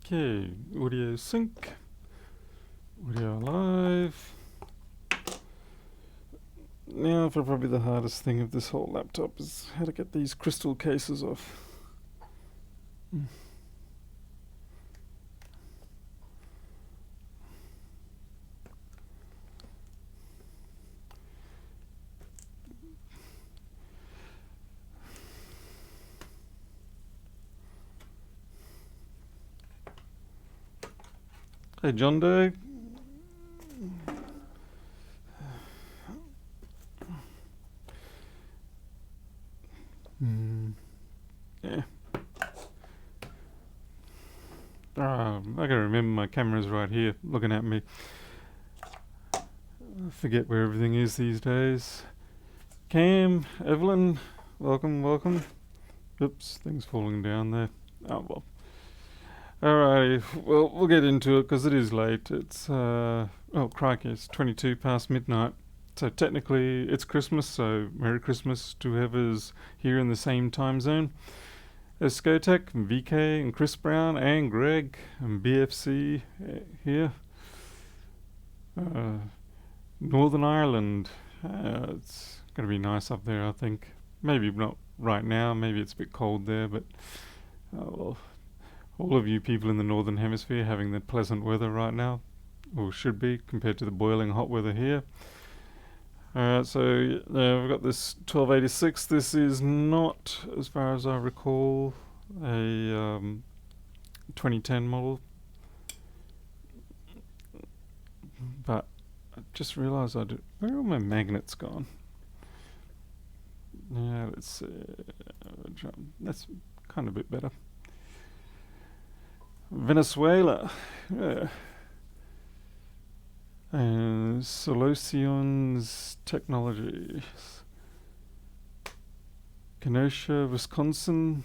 Okay, audio sync, audio live. Now for probably the hardest thing of this whole laptop is how to get these crystal cases off. Hey John Doe. Yeah. I gotta remember my camera's right here looking at me. I forget where everything is these days. Cam, Evelyn, welcome. Oops, things falling down there. Oh well. Alrighty, well, we'll get into it because it is late. It's, oh crikey, it's 22 past midnight. So technically it's Christmas, so Merry Christmas to whoever's here in the same time zone. There's Skotech, and VK, and Chris Brown, and Greg, and BFC here. Northern Ireland. It's going to be nice up there, I think. Maybe not right now, maybe it's a bit cold there, but well, all of you people in the Northern Hemisphere having the pleasant weather right now, or should be, compared to the boiling hot weather here. Alright, so we've got this 1286. This is not, as far as I recall, a 2010 model. But I just realised where are all my magnets gone? Yeah, let's see. That's kind of a bit better. Venezuela. Yeah. And Solutions Technologies. Kenosha, Wisconsin.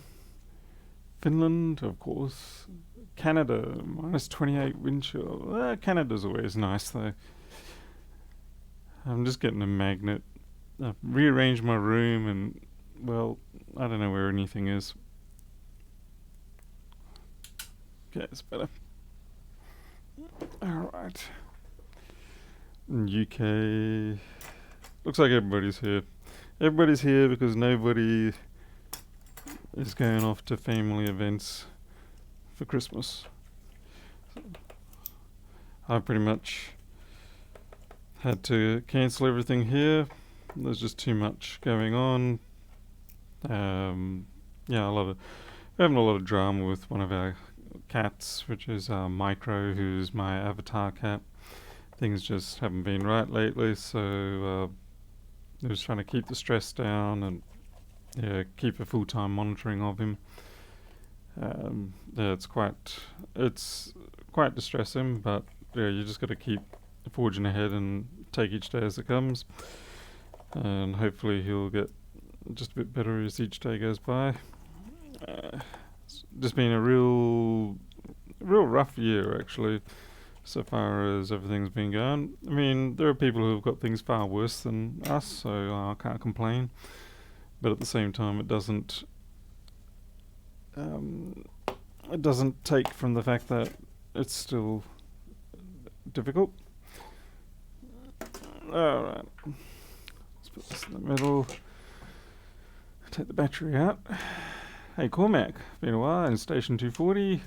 Finland, of course. Canada, minus 28 wind chill. Canada's always nice though. I'm just getting a magnet. I've rearranged my room and, well, I don't know where anything is. Okay, it's better. Alright. UK. Looks like everybody's here. Everybody's here because nobody is going off to family events for Christmas. I pretty much had to cancel everything here. There's just too much going on. We're having a lot of drama with one of our cats, which is Micro, who's my avatar cat. Things just haven't been right lately, so I was trying to keep the stress down and keep a full-time monitoring of him. It's quite distressing, but you just got to keep forging ahead and take each day as it comes, and hopefully he'll get just a bit better as each day goes by. It's just been a real rough year actually, so far as everything's been going. I mean, there are people who've got things far worse than us, so I can't complain. But at the same time, it doesn't take from the fact that it's still difficult. Alright, let's put this in the middle. Take the battery out. Hey Cormac, been a while in station 240.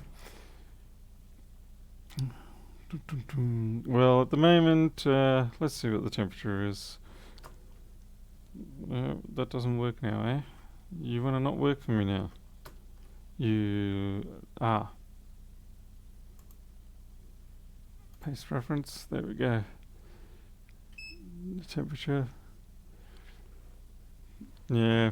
Well, at the moment, let's see what the temperature is. That doesn't work now, eh? You want to not work for me now? Paste reference, there we go. The temperature. Yeah.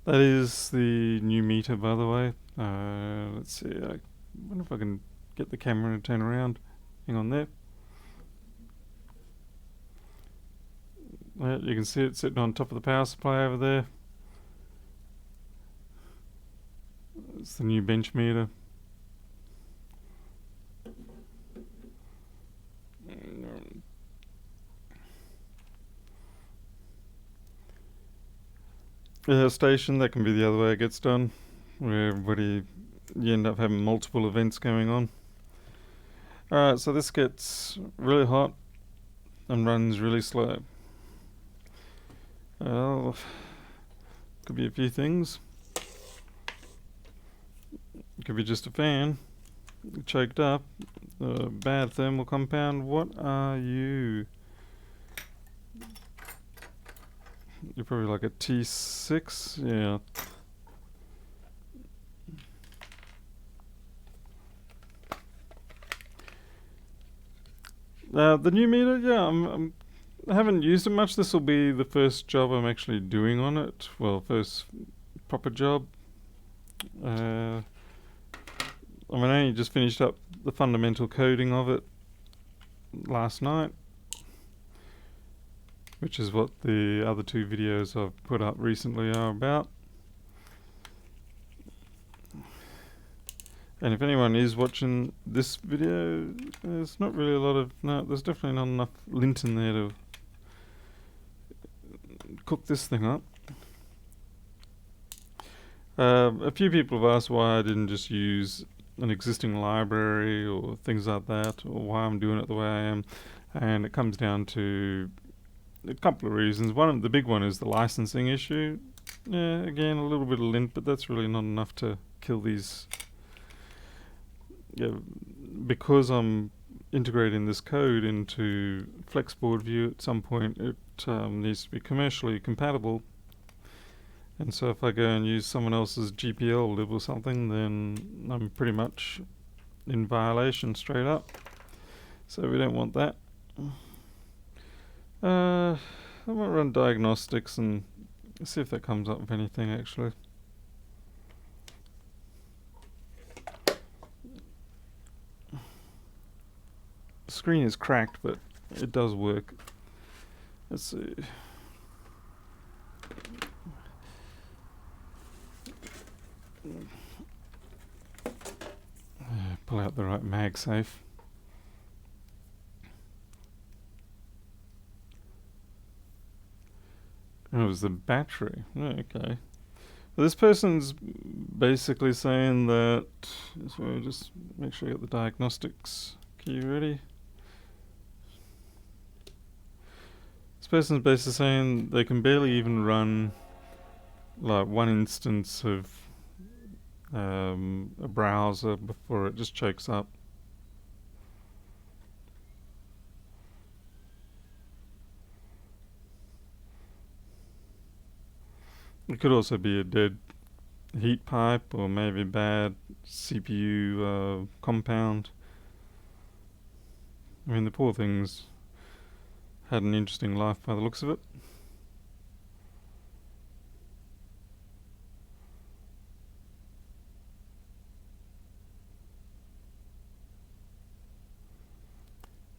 That is the new meter, by the way. Let's see, I wonder if I can get the camera to turn around. Hang on there. You can see it sitting on top of the power supply over there. It's the new bench meter. station, that can be the other way it gets done, where you end up having multiple events going on. Alright, so this gets really hot and runs really slow. Well, could be a few things. It could be just a fan, choked up, a bad thermal compound. What are you? You're probably like a T6, yeah. The new meter, yeah, I haven't used it much. This will be the first job I'm actually doing on it. Well, first proper job. I only just finished up the fundamental coding of it last night, which is what the other two videos I've put up recently are about. And if anyone is watching this video, there's not really a lot of... No, there's definitely not enough lint in there to cook this thing up. A few people have asked why I didn't just use an existing library or things like that, or why I'm doing it the way I am. And it comes down to a couple of reasons. The big one is the licensing issue. Yeah, again, a little bit of lint, but that's really not enough to kill these. Yeah, because I'm integrating this code into Flexboard View at some point, it needs to be commercially compatible. And so if I go and use someone else's GPL lib or something, then I'm pretty much in violation straight up. So we don't want that. I might run diagnostics and see if that comes up with anything actually. The screen is cracked, but it does work. Let's see. Pull out the right MagSafe. Oh, it was the battery. Oh, okay. Well, this person's basically saying that... So just make sure you get the diagnostics key ready. This person's basically saying they can barely even run like one instance of a browser before it just chokes up. It could also be a dead heat pipe or maybe bad CPU compound. I mean, the poor thing's had an interesting life by the looks of it.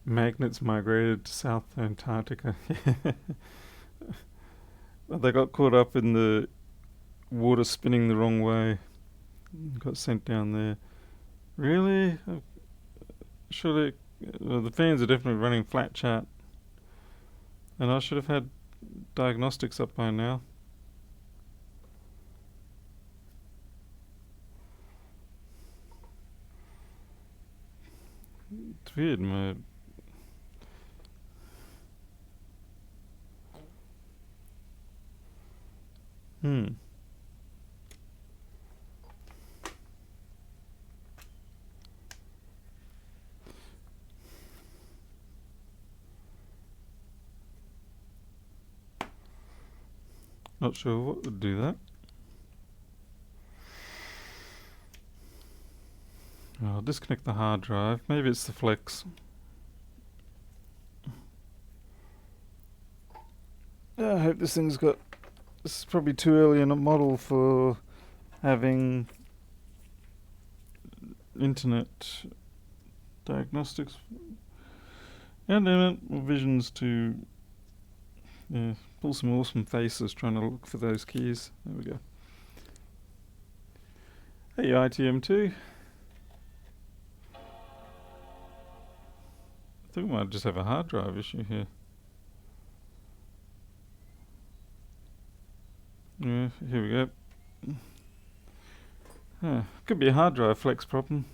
Magnets migrated to South Antarctica. They got caught up in the water spinning the wrong way. Got sent down there. Really? Surely the fans are definitely running flat chat. And I should have had diagnostics up by now. It's weird, Not sure what would do that. I'll disconnect the hard drive. Maybe it's the flex. I hope this thing's got... This is probably too early in a model for having internet diagnostics. And damn it, revisions to pull some awesome faces trying to look for those keys. There we go. Hey, ITM2. I think we might just have a hard drive issue here. Yeah, here we go. Could be a hard drive flex problem.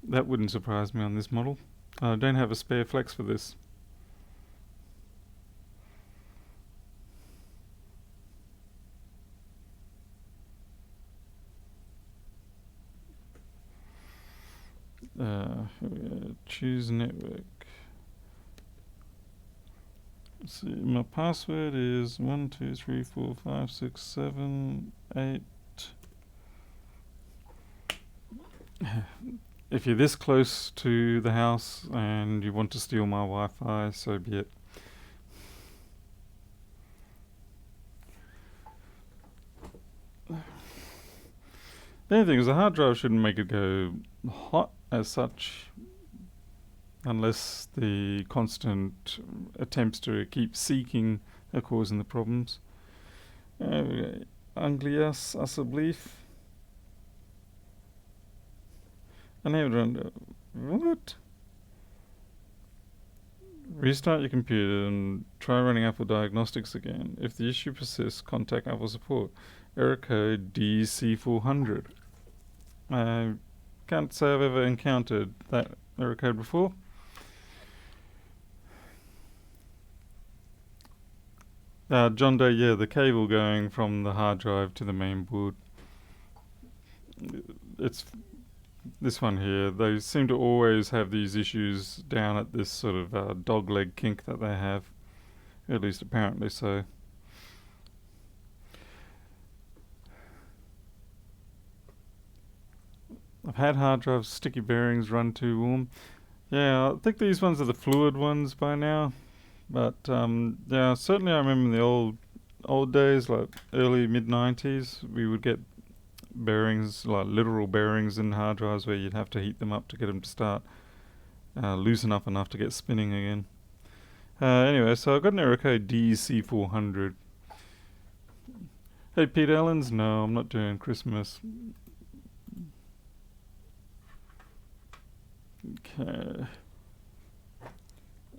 That wouldn't surprise me on this model. I don't have a spare flex for this. Here we go. Choose network. Let's see, my password is 1, 2, 3, 4, 5, 6, 7, 8. If you're this close to the house and you want to steal my Wi-Fi, so be it. The only thing is the hard drive shouldn't make it go hot as such, unless the constant attempts to keep seeking are causing the problems. Anglias Asableef. I never run. What? Restart your computer and try running Apple Diagnostics again. If the issue persists, contact Apple support. Error code DC400. I can't say I've ever encountered that error code before. John Doe, yeah, the cable going from the hard drive to the main board. It's this one here. They seem to always have these issues down at this sort of dog leg kink that they have. At least apparently so. I've had hard drives sticky bearings run too warm. Yeah, I think these ones are the fluid ones by now. But yeah, certainly I remember in the old days, like early mid-90s, we would get bearings, like literal bearings in hard drives where you'd have to heat them up to get them to start loosen up enough to get spinning again. Anyway, so I've got an error code DC400. Hey, Pete Ellens? No, I'm not doing Christmas. Okay.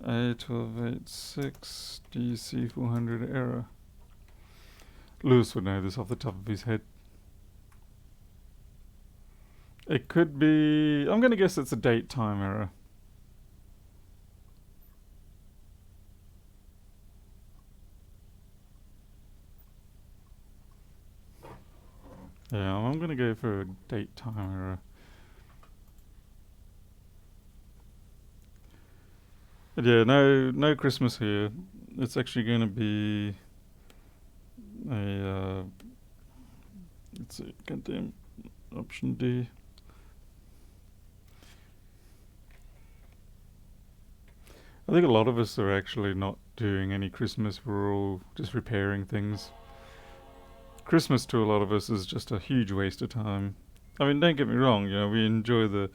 A1286 DC400 error. Lewis would know this off the top of his head. It could be... I'm going to guess it's a date time error. Yeah, I'm going to go for a date time error. But yeah, no Christmas here. It's actually going to be a... let's see, goddamn, option D. I think a lot of us are actually not doing any Christmas. We're all just repairing things. Christmas to a lot of us is just a huge waste of time. I mean, don't get me wrong, you know, we enjoy the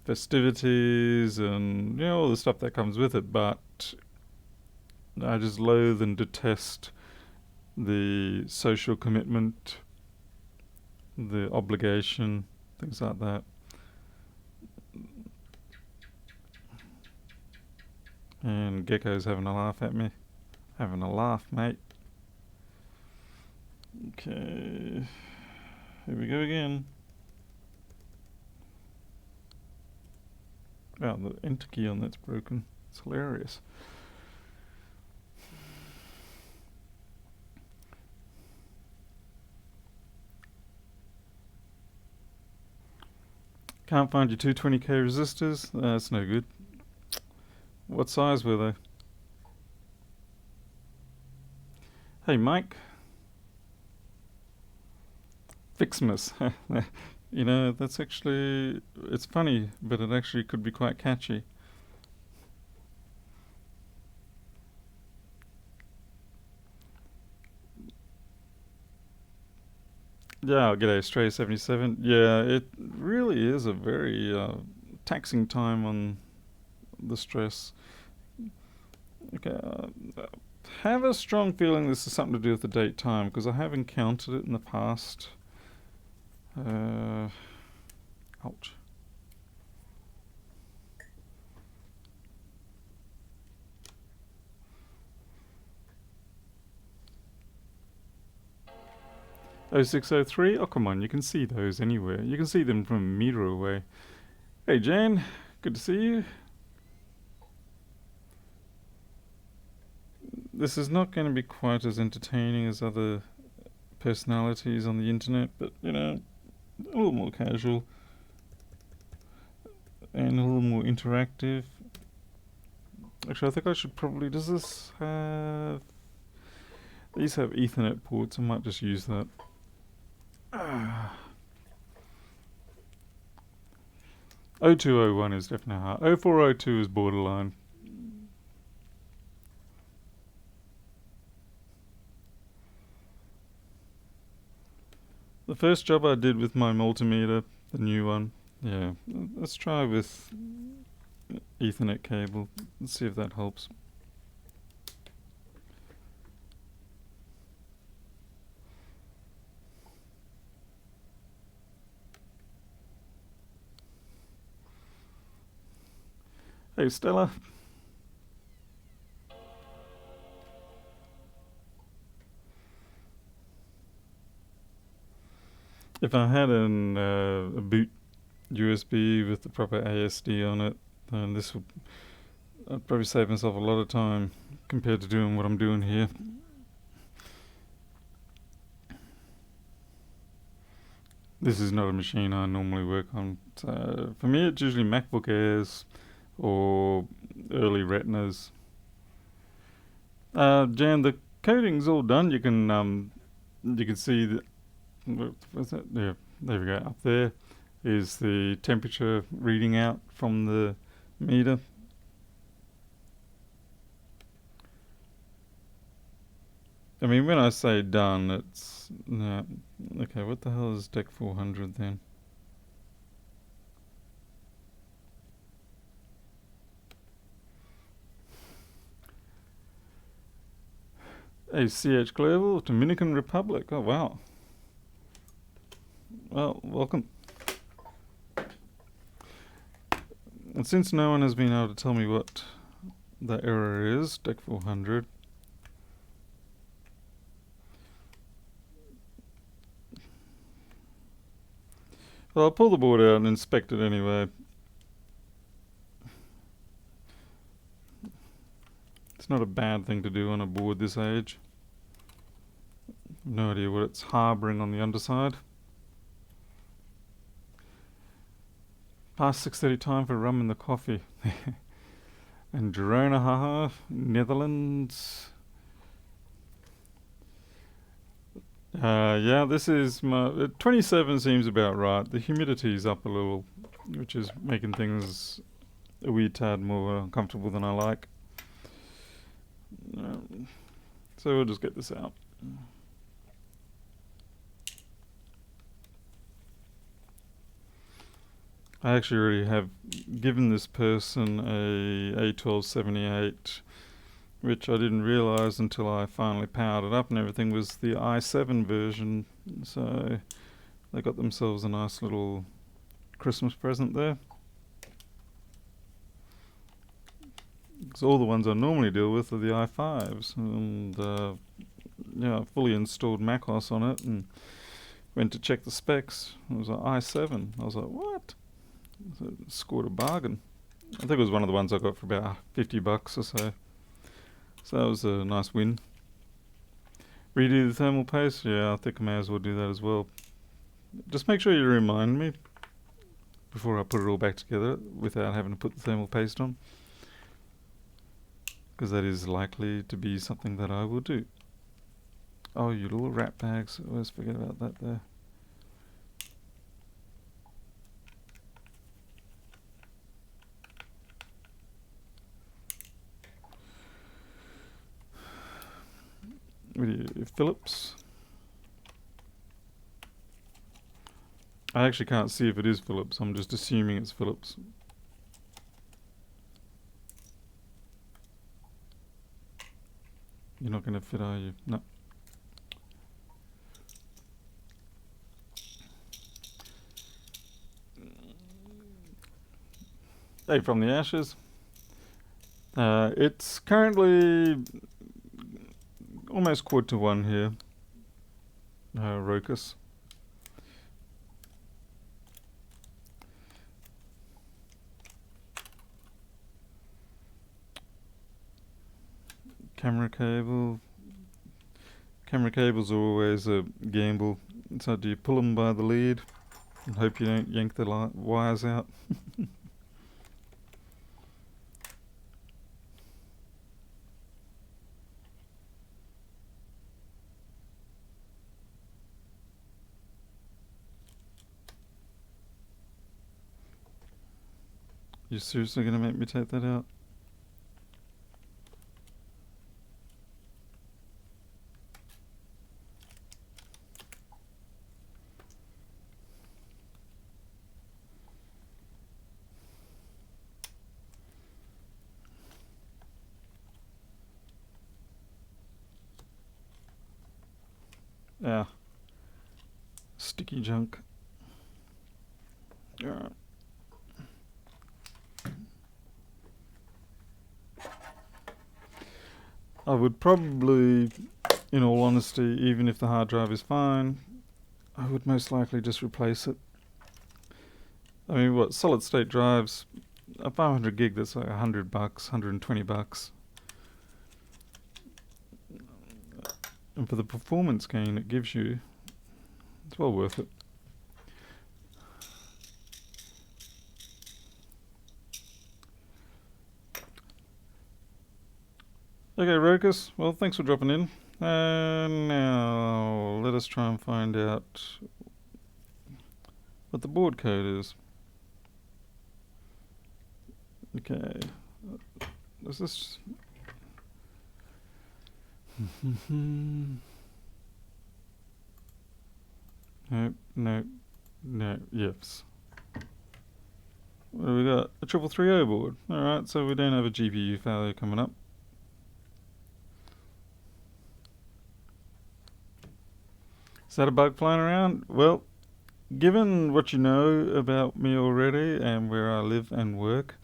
festivities and, you know, all the stuff that comes with it, but I just loathe and detest the social commitment, the obligation, things like that. And Gecko's having a laugh at me. Having a laugh, mate. Okay. Here we go again. Oh, the enter key on that's broken. It's hilarious. Can't find your 220k resistors. That's no good. What size were they? Hey, Mike. Fixmas. You know, that's actually... It's funny, but it actually could be quite catchy. Yeah, g'day, Stray 77. Yeah, it really is a very taxing time on the stress. Okay, have a strong feeling this is something to do with the date time, because I have encountered it in the past. Ouch. A0603? Oh, come on, you can see those anywhere. You can see them from a meter away. Hey, Jane. Good to see you. This is not going to be quite as entertaining as other personalities on the internet, but, you know, a little more casual and a little more interactive. Actually, I think I should probably... Does this have... These have Ethernet ports. I might just use that. 0201 is definitely hard. 0402 is borderline. The first job I did with my multimeter, the new one, yeah, let's try with Ethernet cable. Let's see if that helps. Hey, Stella. If I had a boot USB with the proper ASD on it, then this would... I'd probably save myself a lot of time compared to doing what I'm doing here. This is not a machine I normally work on. So for me, it's usually MacBook Airs or early Retinas. Jan, the coding's all done. You can see that. What's that? There we go. Up there is the temperature reading out from the meter. I mean, when I say done, it's... No, okay, what the hell is Deck 400 then? ACH Global, Dominican Republic. Oh, wow. Well, welcome. And since no one has been able to tell me what the error is, Deck 400... Well, I'll pull the board out and inspect it anyway. It's not a bad thing to do on a board this age. No idea what it's harbouring on the underside. Past 6:30 time for rum in the coffee. And Girona, haha, Netherlands. Yeah, this is my... 27 seems about right. The humidity's up a little, which is making things a wee tad more uncomfortable than I like. So we'll just get this out. I actually already have given this person a A1278, which I didn't realise until I finally powered it up and everything was the i7 version. So they got themselves a nice little Christmas present there. Because all the ones I normally deal with are the i5s, and yeah, I fully installed macOS on it and went to check the specs. It was an i7. I was like, what? So scored a bargain. I think it was one of the ones I got for about $50 or so. So that was a nice win. Redo the thermal paste? Yeah, I think I may as well do that as well. Just make sure you remind me before I put it all back together without having to put the thermal paste on, because that is likely to be something that I will do. Oh, you little rat bags. I always forget about that there. Phillips. I actually can't see if it is Phillips. I'm just assuming it's Phillips. You're not going to fit, are you? No. Hey, from the ashes. It's currently almost quad to 1 here. Rocus. Camera cable. Camera cables are always a gamble. So do you pull them by the lead and hope you don't yank the wires out? You seriously gonna make me take that out? Yeah. Sticky junk. Alright. I would probably, in all honesty, even if the hard drive is fine, I would most likely just replace it. I mean, what, solid state drives, a 500 gig, that's like $100, $120. And for the performance gain it gives you, it's well worth it. Okay, Rokus, well, thanks for dropping in. And now, let us try and find out what the board code is. Okay. Is this... No, yes. What do we got? A 3330 board. Alright, so we don't have a GPU failure coming up. Is that a bug flying around? Well, given what you know about me already and where I live and work,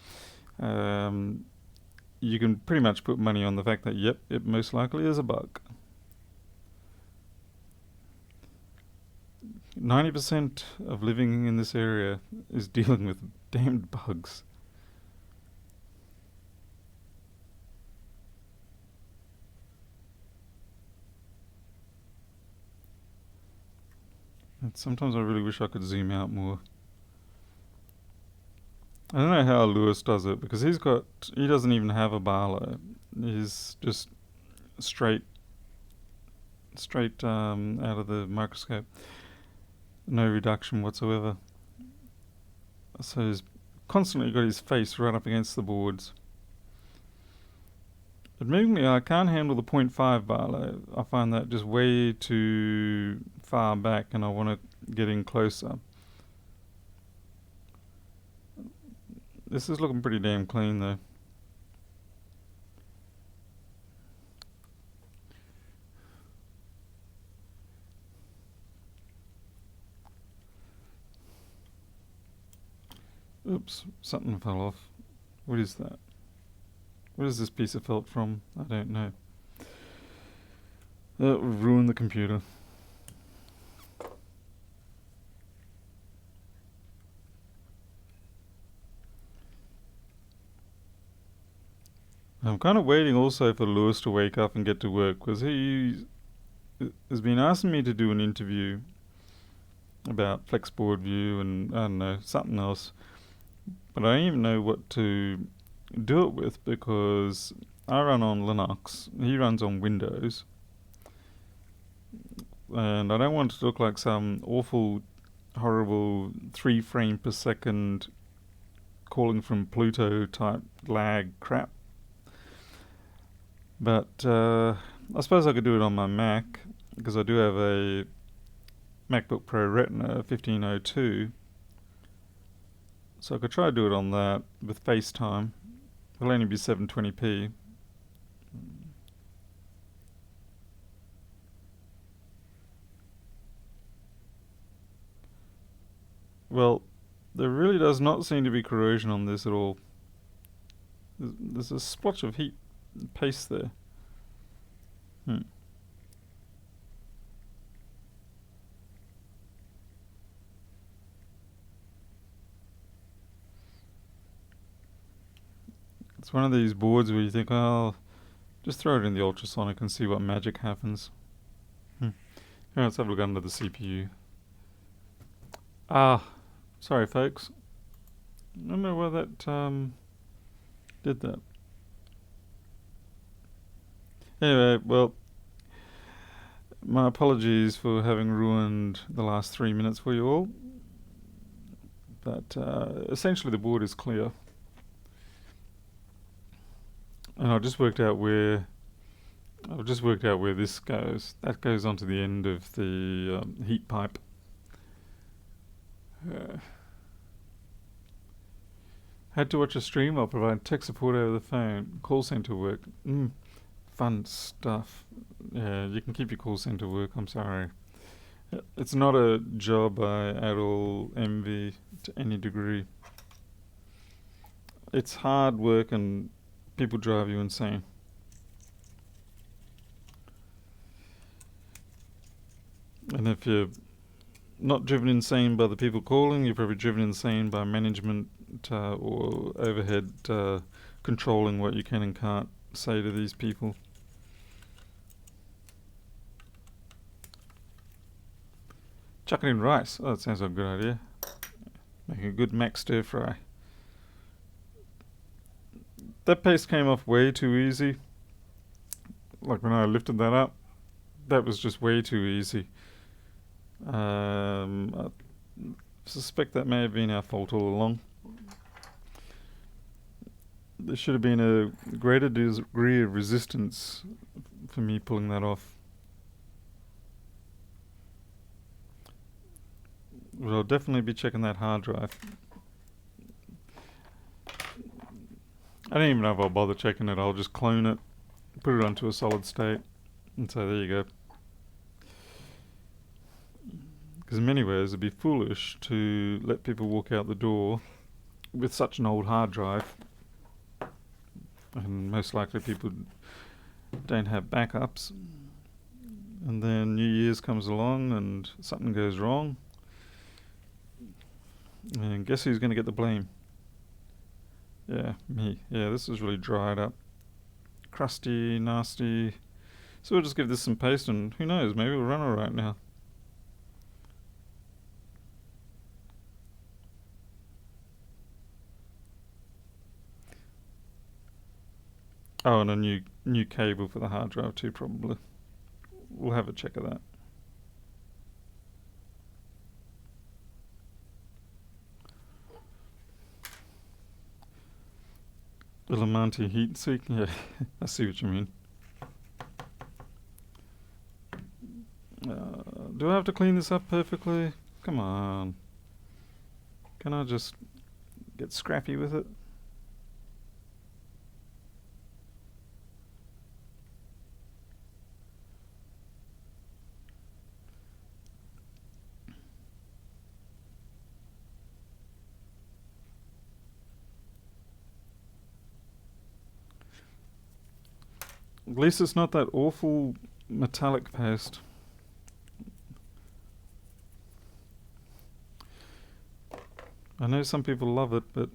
you can pretty much put money on the fact that, yep, it most likely is a bug. 90% of living in this area is dealing with damned bugs. And sometimes I really wish I could zoom out more. I don't know how Lewis does it, because he doesn't even have a Barlow. He's just straight out of the microscope. No reduction whatsoever. So he's constantly got his face right up against the boards. Admittedly, I can't handle the 0.5 Barlow. I find that just way too far back and I want to get in closer. This is looking pretty damn clean though. Oops, something fell off. What is that? What is this piece of felt from? I don't know. That will ruin the computer. I'm kind of waiting also for Lewis to wake up and get to work, because he has been asking me to do an interview about Flexboard View and, I don't know, something else. But I don't even know what to do it with, because I run on Linux, he runs on Windows, and I don't want it to look like some awful, horrible 3 frame per second calling from Pluto type lag crap. But I suppose I could do it on my Mac, because I do have a MacBook Pro Retina 1502. So I could try to do it on that with FaceTime. It'll only be 720p. Well, there really does not seem to be corrosion on this at all. There's a splotch of heat paste there. It's one of these boards where you think, oh, just throw it in the ultrasonic and see what magic happens. Here, let's have a look under the CPU. Ah, sorry folks. I don't know why that did that. Anyway, well, my apologies for having ruined the last 3 minutes for you all. But essentially the board is clear. And I've just worked out where this goes. That goes onto the end of the heat pipe. Had to watch a stream. I'll provide tech support over the phone. Call center work. Fun stuff. Yeah, you can keep your call center work. I'm sorry. It's not a job I at all envy to any degree. It's hard work and people drive you insane. And if you're not driven insane by the people calling, you're probably driven insane by management or overhead controlling what you can and can't say to these people. Chuck it in rice. Oh, that sounds like a good idea. Make a good mac stir fry. That paste came off way too easy. Like when I lifted that up, that was just way too easy. I suspect that may have been our fault all along. There should have been a greater degree of resistance for me pulling that off. But I'll definitely be checking that hard drive. I don't even know if I'll bother checking it. I'll just clone it, put it onto a solid state, and so there you go. Because in many ways it'd be foolish to let people walk out the door with such an old hard drive. And most likely people don't have backups. And then New Year's comes along and something goes wrong. And guess who's going to get the blame? Yeah, me. Yeah, this is really dried up. Crusty, nasty. So we'll just give this some paste and who knows, maybe it'll run alright now. Oh, and a new cable for the hard drive too, probably. We'll have a check of that. Illuminati heatsink? Yeah, I see what you mean. Do I have to clean this up perfectly? Come on. Can I just get scrappy with it? At least it's not that awful metallic paste. I know some people love it, but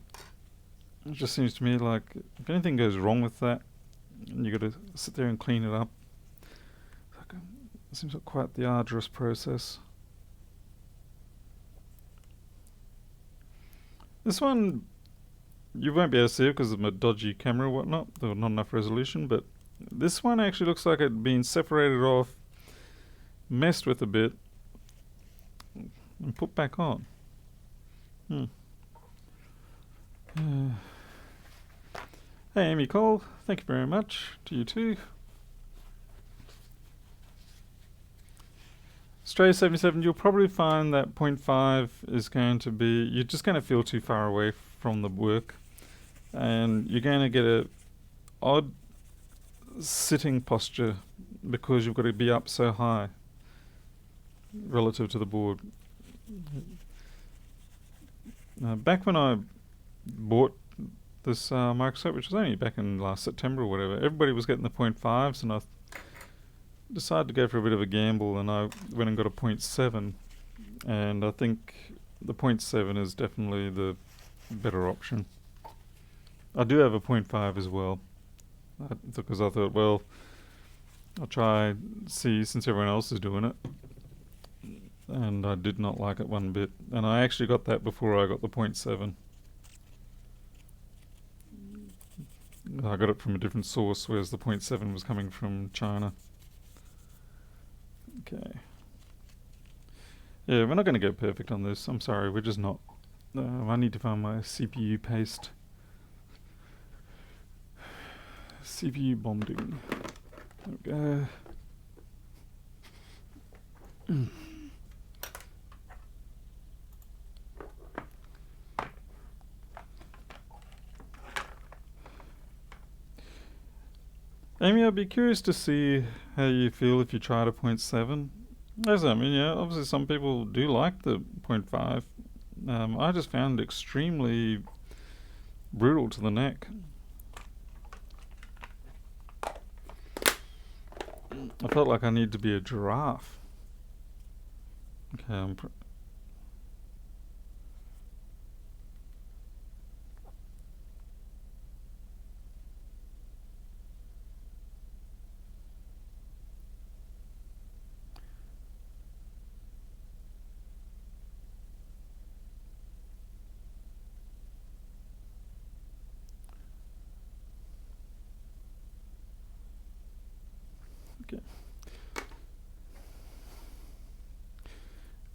it just seems to me like if anything goes wrong with that, you got to sit there and clean it up. It seems like quite the arduous process. This one, you won't be able to see it because of my dodgy camera or whatnot, or not enough resolution, but this one actually looks like it'd been separated off, messed with a bit, and put back on. Hey Amy Cole, thank you very much. To you too. Stray77, you'll probably find that 0.5 is going to be, you're just going to feel too far away from the work, and you're going to get a odd sitting posture because you've got to be up so high relative to the board. Back when I bought this microscope, which was only back in last September or whatever, everybody was getting the 0.5s, and I decided to go for a bit of a gamble, and I went and got a 0.7, and I think the 0.7 is definitely the better option. I do have a 0.5 as well. Because I thought, well, I'll try see since everyone else is doing it. And I did not like it one bit. And I actually got that before I got the 0.7. I got it from a different source, whereas the 0.7 was coming from China. Okay. Yeah, we're not going to go perfect on this. I'm sorry, we're just not. I need to find my CPU paste. CPU bonding. There we go. Amy, I'd be curious to see how you feel if you tried a 0.7. As I mean, yeah, obviously some people do like the 0.5. I just found it extremely brutal to the neck. I felt like I need to be a giraffe. Okay, okay.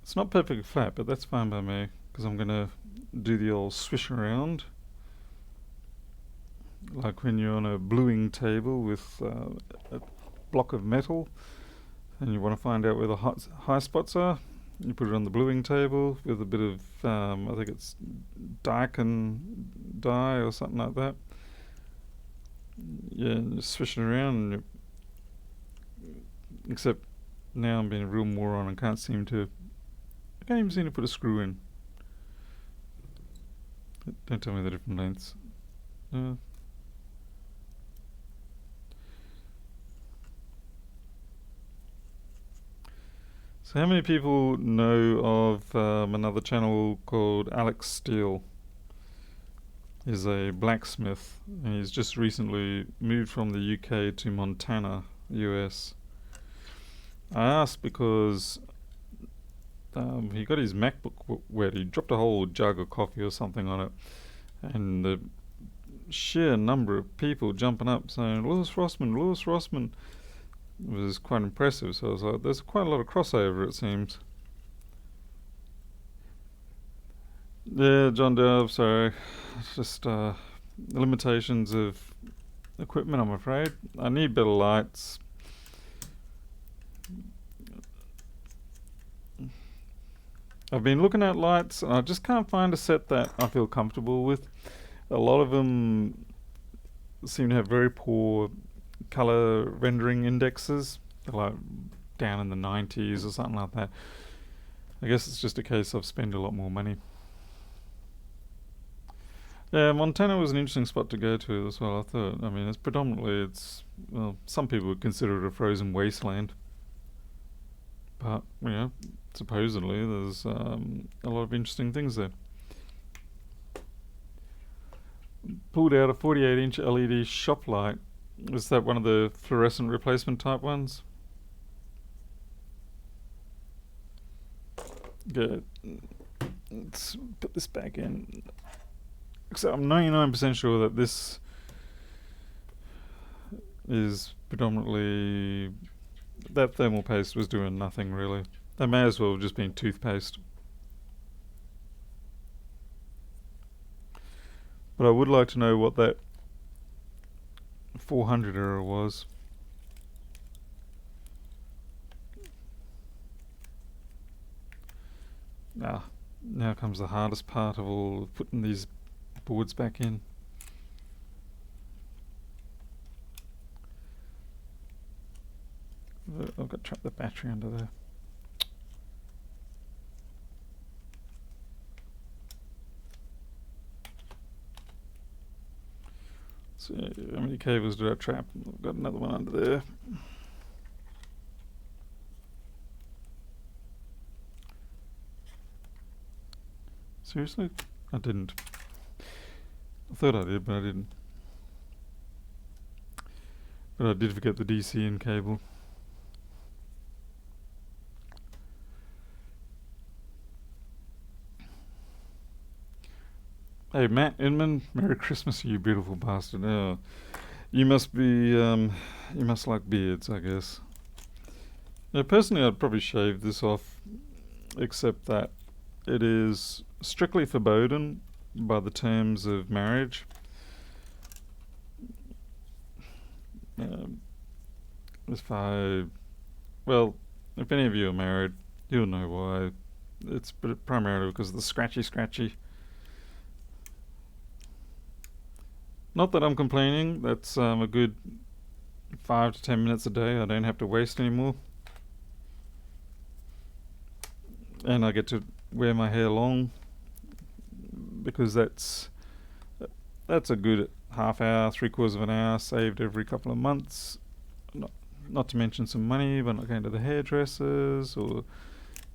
It's not perfectly flat, but that's fine by me, because I'm going to do the old swish around. Like when you're on a bluing table with a block of metal and you want to find out where the high spots are, you put it on the bluing table with a bit of, I think it's Daikin dye or something like that. Yeah, and you swish it around, and except now I'm being a real moron and can't even seem to put a screw in. Don't tell me the different lengths. So how many people know of another channel called Alex Steele? He's a blacksmith, and he's just recently moved from the UK to Montana, US. I asked because he got his MacBook wet. He dropped a whole jug of coffee or something on it, and the sheer number of people jumping up saying, Lewis Rossman, was quite impressive. So I was like, there's quite a lot of crossover, it seems. Yeah, John Dove, sorry. It's just limitations of equipment, I'm afraid. I need better lights. I've been looking at lights and I just can't find a set that I feel comfortable with. A lot of them seem to have very poor color rendering indexes. They're like down in the 90s or something like that. I guess it's just a case of spend a lot more money. Yeah, Montana was an interesting spot to go to as well. I thought. I mean, well, some people would consider it a frozen wasteland, but supposedly there's a lot of interesting things there. Pulled out a 48-inch LED shop light. Is that one of the fluorescent replacement type ones? Good. Let's put this back in. So I'm 99% sure that this is predominantly... That thermal paste was doing nothing really. That may as well have just been toothpaste. But I would like to know what that 400 error was. Now comes the hardest part of all of putting these boards back in. I've got to trap the battery under there. So how many cables did I trap? I've got another one under there. Seriously? I didn't. I thought I did, but I didn't. But I did forget the DC in cable. Hey, Matt Inman, Merry Christmas, you beautiful bastard. You must be, you must like beards, I guess. Now, personally, I'd probably shave this off, except that it is strictly forbidden by the terms of marriage. Um, if I, well, if any of you are married, you'll know why. It's primarily because of the scratchy. Not that I'm complaining. That's a good 5 to 10 minutes a day I don't have to waste anymore, and I get to wear my hair long because that's a good half hour, 3/4 of an hour saved every couple of months. Not, not to mention some money by not going to the hairdressers, or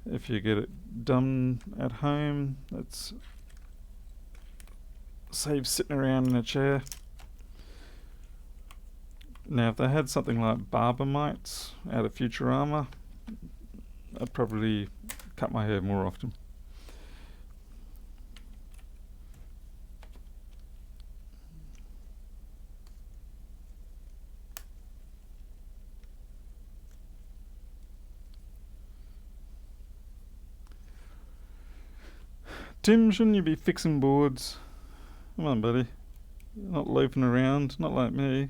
if you get it done at home, that's saves sitting around in a chair. Now, if they had something like barber mites out of Futurama, I'd probably cut my hair more often. Tim, shouldn't you be fixing boards? Come on, buddy. You're not loafing around, not like me.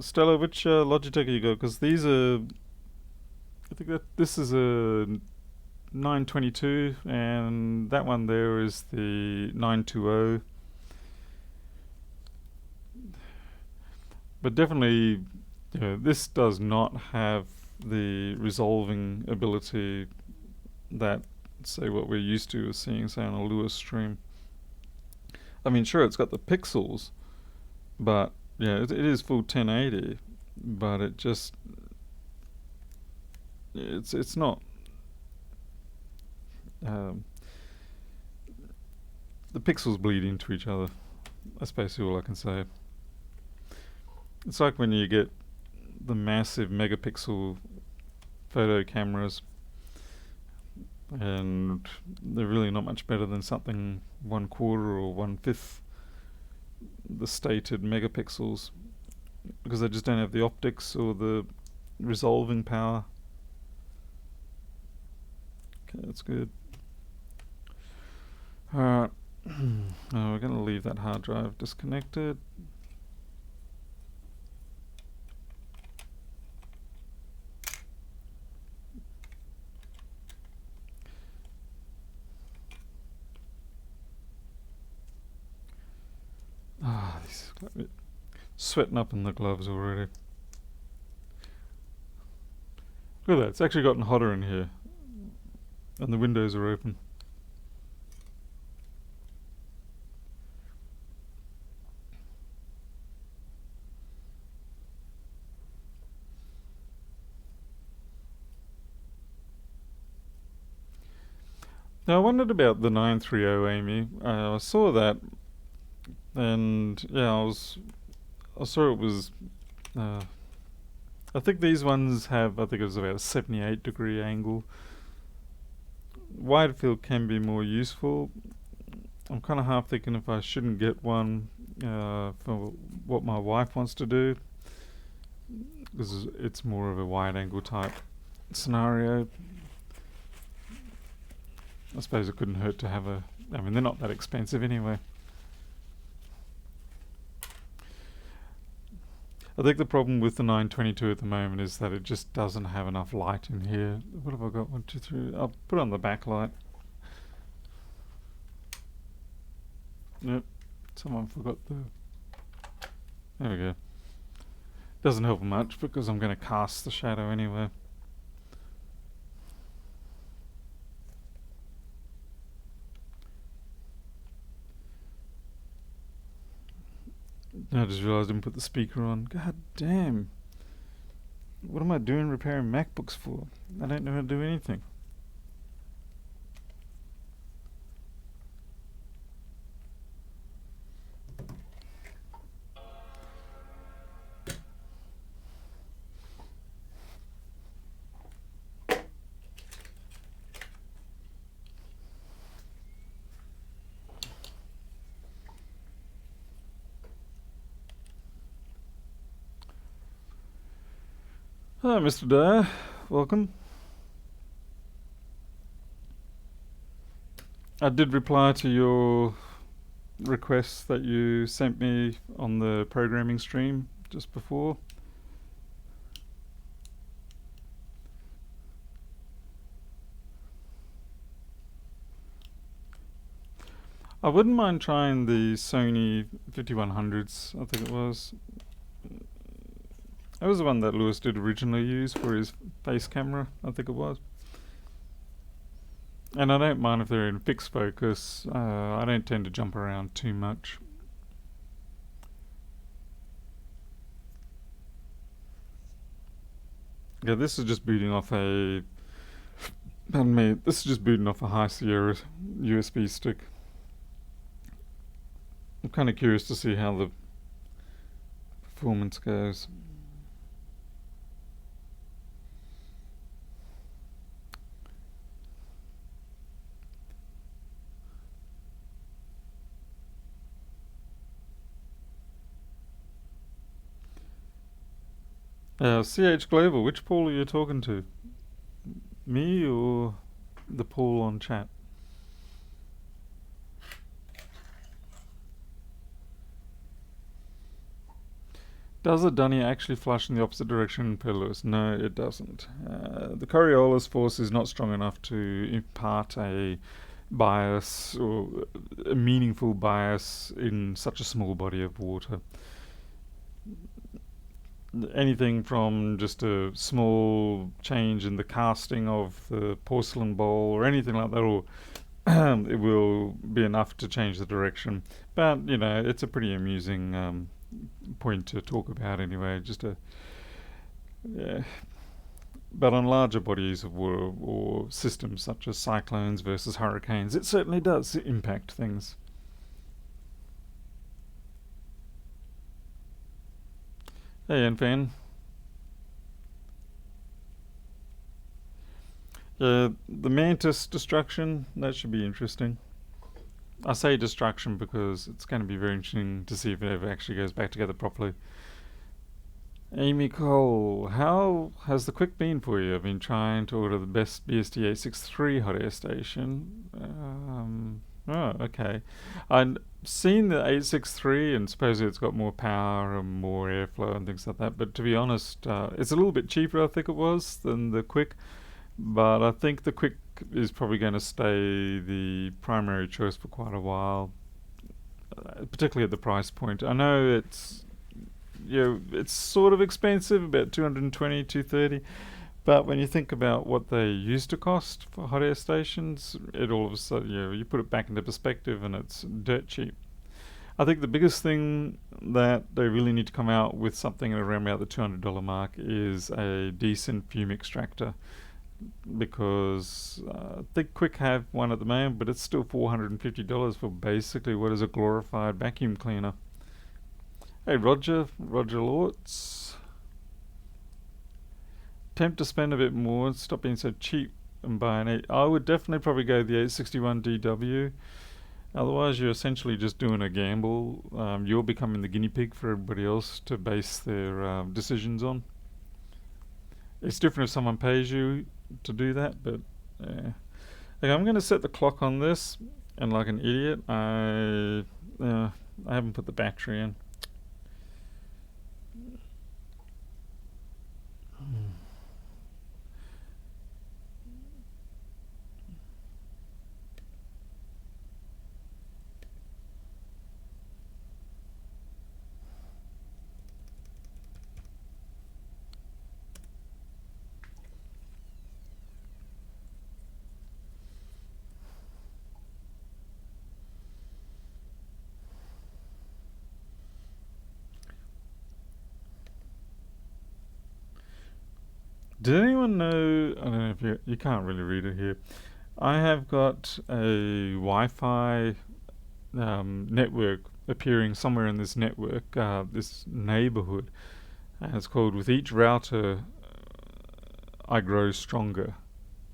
Stella, which Logitech you got? Because these are, I think that this is a 922, and that one there is the 920. But definitely, this does not have the resolving ability that, say, what we're used to seeing, say, on a Lewis stream. I mean, sure, it's got the pixels, but yeah, it is full 1080, but it's not. Um, the pixels bleed into each other. That's basically all I can say. It's like when you get the massive megapixel photo cameras, and they're really not much better than something 1/4 or 1/5 the stated megapixels, because they just don't have the optics or the resolving power. Okay, that's good. Alright. We're going to leave that hard drive disconnected. These sweating up in the gloves already. Look at that, it's actually gotten hotter in here, and the windows are open. Now, I wondered about the 930, Amy. I saw that, and yeah, I saw it was. Uh, I think these ones have. I think it was about a 78-degree angle. Wide field can be more useful. I'm kind of half thinking if I shouldn't get one for what my wife wants to do, because it's more of a wide angle type scenario. I suppose it couldn't hurt to have a. I mean, they're not that expensive anyway. I think the problem with the 922 at the moment is that it just doesn't have enough light in here. What have I got? 1, 2, 3. I'll put on the backlight. Yep. Someone forgot the. There we go. Doesn't help much because I'm going to cast the shadow anyway. I just realised I didn't put the speaker on. God damn. What am I doing repairing MacBooks for? I don't know how to do anything. Hello, Mr. Dyer. Welcome. I did reply to your request that you sent me on the programming stream just before. I wouldn't mind trying the Sony 5100s, I think it was. That was the one that Lewis did originally use for his face camera, I think it was. And I don't mind if they're in fixed focus. I don't tend to jump around too much. Yeah, this is just booting off a... Pardon me, this is just booting off a High Sierra USB stick. I'm kind of curious to see how the performance goes. CH Global, which Paul are you talking to? Me or the Paul on chat? Does a dunny actually flush in the opposite direction, Per Lewis? No, it doesn't. The Coriolis force is not strong enough to impart a bias or a meaningful bias in such a small body of water. Anything from just a small change in the casting of the porcelain bowl or anything like that, or it will be enough to change the direction. But it's a pretty amusing point to talk about anyway. Yeah. But on larger bodies of water or systems such as cyclones versus hurricanes, it certainly does impact things. Hey, Enfan. The Mantis destruction, that should be interesting. I say destruction because it's going to be very interesting to see if it ever actually goes back together properly. Amy Cole, how has the quick been for you? I've been trying to order the best BST-863 hot air station. Oh, okay. I've seen the 863 and supposedly it's got more power and more airflow and things like that, but to be honest, it's a little bit cheaper, I think it was, than the quick. But I think the quick is probably going to stay the primary choice for quite a while, particularly at the price point. I know it's sort of expensive, about 220, 230. But when you think about what they used to cost for hot air stations, it all of a sudden, you put it back into perspective and it's dirt cheap. I think the biggest thing that they really need to come out with something at around about the $200 mark is a decent fume extractor. Because I think Quick have one at the moment, but it's still $450 for basically what is a glorified vacuum cleaner. Hey, Roger Lortz. Tempt to spend a bit more, stop being so cheap and buy an 8. I would definitely probably go the 861DW. Otherwise, you're essentially just doing a gamble. You're becoming the guinea pig for everybody else to base their decisions on. It's different if someone pays you to do that, but yeah. Okay, I'm going to set the clock on this, and like an idiot, I haven't put the battery in. Did anyone know? I don't know if you can't really read it here. I have got a Wi-Fi network appearing somewhere in this network, this neighborhood, and it's called "With each router, I grow stronger."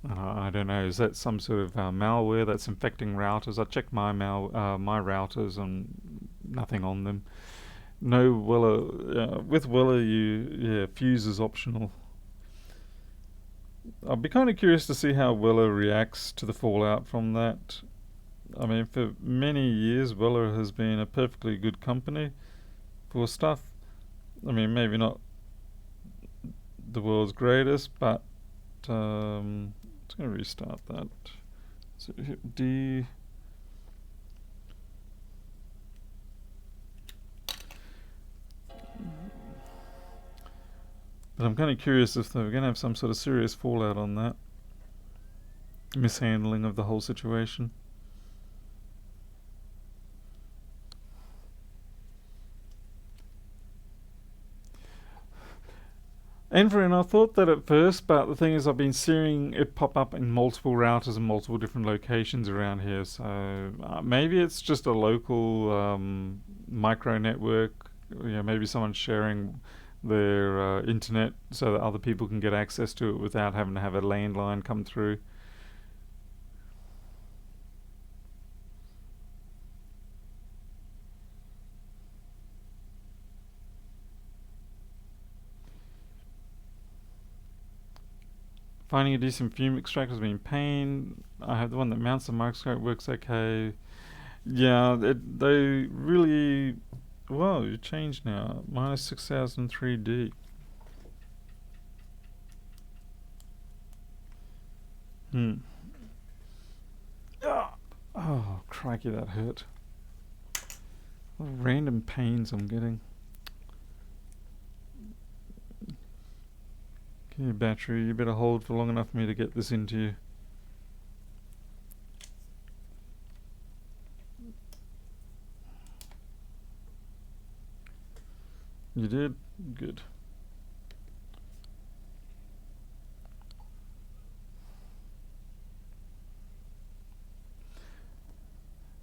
I don't know. Is that some sort of malware that's infecting routers? I checked my routers and nothing on them. No Weller. With Weller, fuse is optional. I'll be kind of curious to see how Weller reacts to the fallout from that. I mean, for many years, Weller has been a perfectly good company for stuff. I mean, maybe not the world's greatest, but it's going to restart that. So hit D. But I'm kind of curious if they're going to have some sort of serious fallout on that. Mishandling of the whole situation. And I thought that at first, but the thing is, I've been seeing it pop up in multiple routers in multiple different locations around here. So maybe it's just a local micro network. Maybe someone's sharing their internet so that other people can get access to it without having to have a landline come through. Finding a decent fume extractor has been pain. I have the one that mounts the microscope, works okay. Yeah, they really. Whoa, you changed now. Minus 6003D. Hmm. Ah. Oh, crikey, that hurt. What random pains I'm getting. Okay, battery, you better hold for long enough for me to get this into you. You did? Good.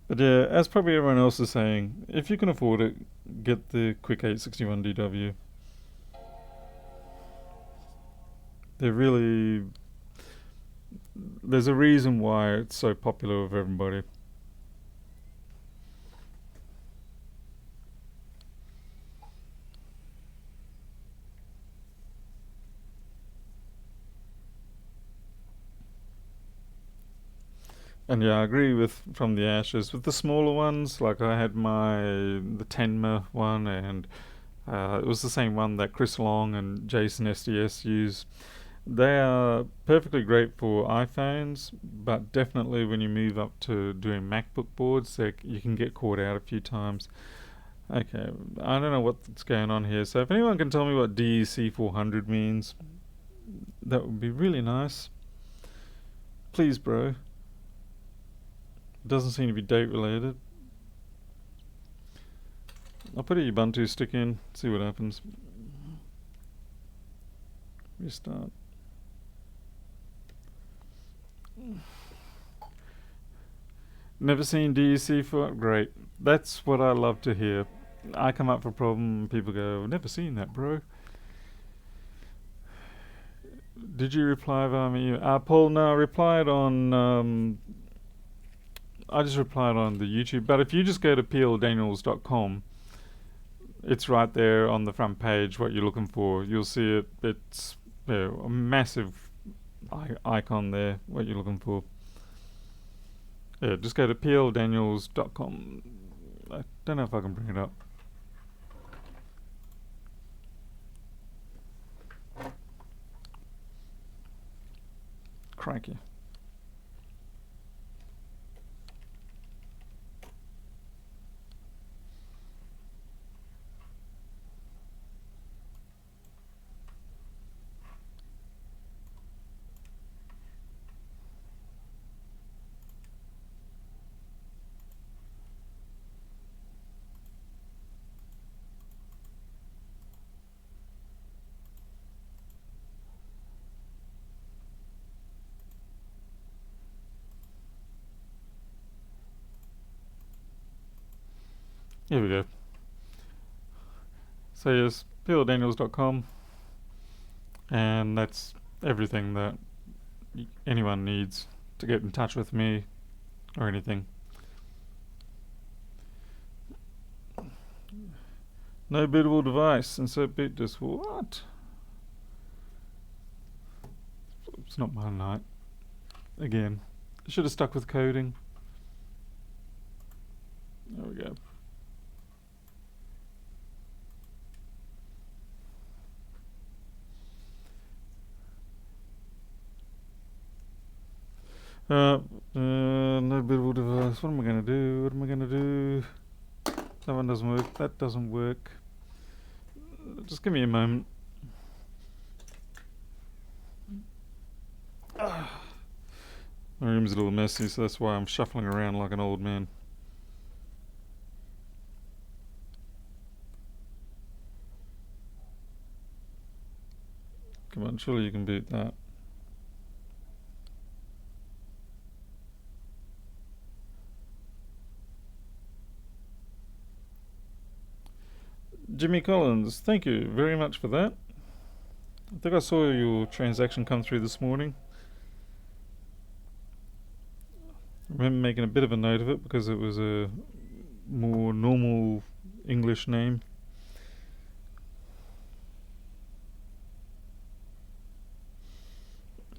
But yeah, as probably everyone else is saying, if you can afford it, get the Quick 861DW. They're really. There's a reason why it's so popular with everybody. And yeah, I agree with from the ashes. With the smaller ones, like I had the Tenma one, and it was the same one that Chris Long and Jason SDS use. They are perfectly great for iPhones, but definitely when you move up to doing MacBook boards, you can get caught out a few times. Okay, I don't know what's going on here. So if anyone can tell me what DEC 400 means, that would be really nice. Please, bro. It doesn't seem to be date related. I'll put a Ubuntu stick in, see what happens. Restart. Never seen DEC for great. That's what I love to hear. I come up for a problem and people go, never seen that, bro. Did you reply via me? Paul, no, I replied on. I just replied on the YouTube. But if you just go to pldaniels.com, it's right there on the front page what you're looking for. You'll see it. It's a massive icon there, what you're looking for. Yeah, just go to pldaniels.com. I don't know if I can bring it up. Crikey. Here we go. So yes, peeldaniels.com, and that's everything that anyone needs to get in touch with me or anything. No bootable device. Insert boot disk. What? It's not my night. Again. I should have stuck with coding. There we go. No bootable device. What am I gonna do? What am I gonna do? That one doesn't work. That doesn't work. Just give me a moment. My room's a little messy, so that's why I'm shuffling around like an old man. Come on, surely you can beat that. Jimmy Collins, thank you very much for that. I think I saw your transaction come through this morning. I remember making a bit of a note of it because it was a more normal English name.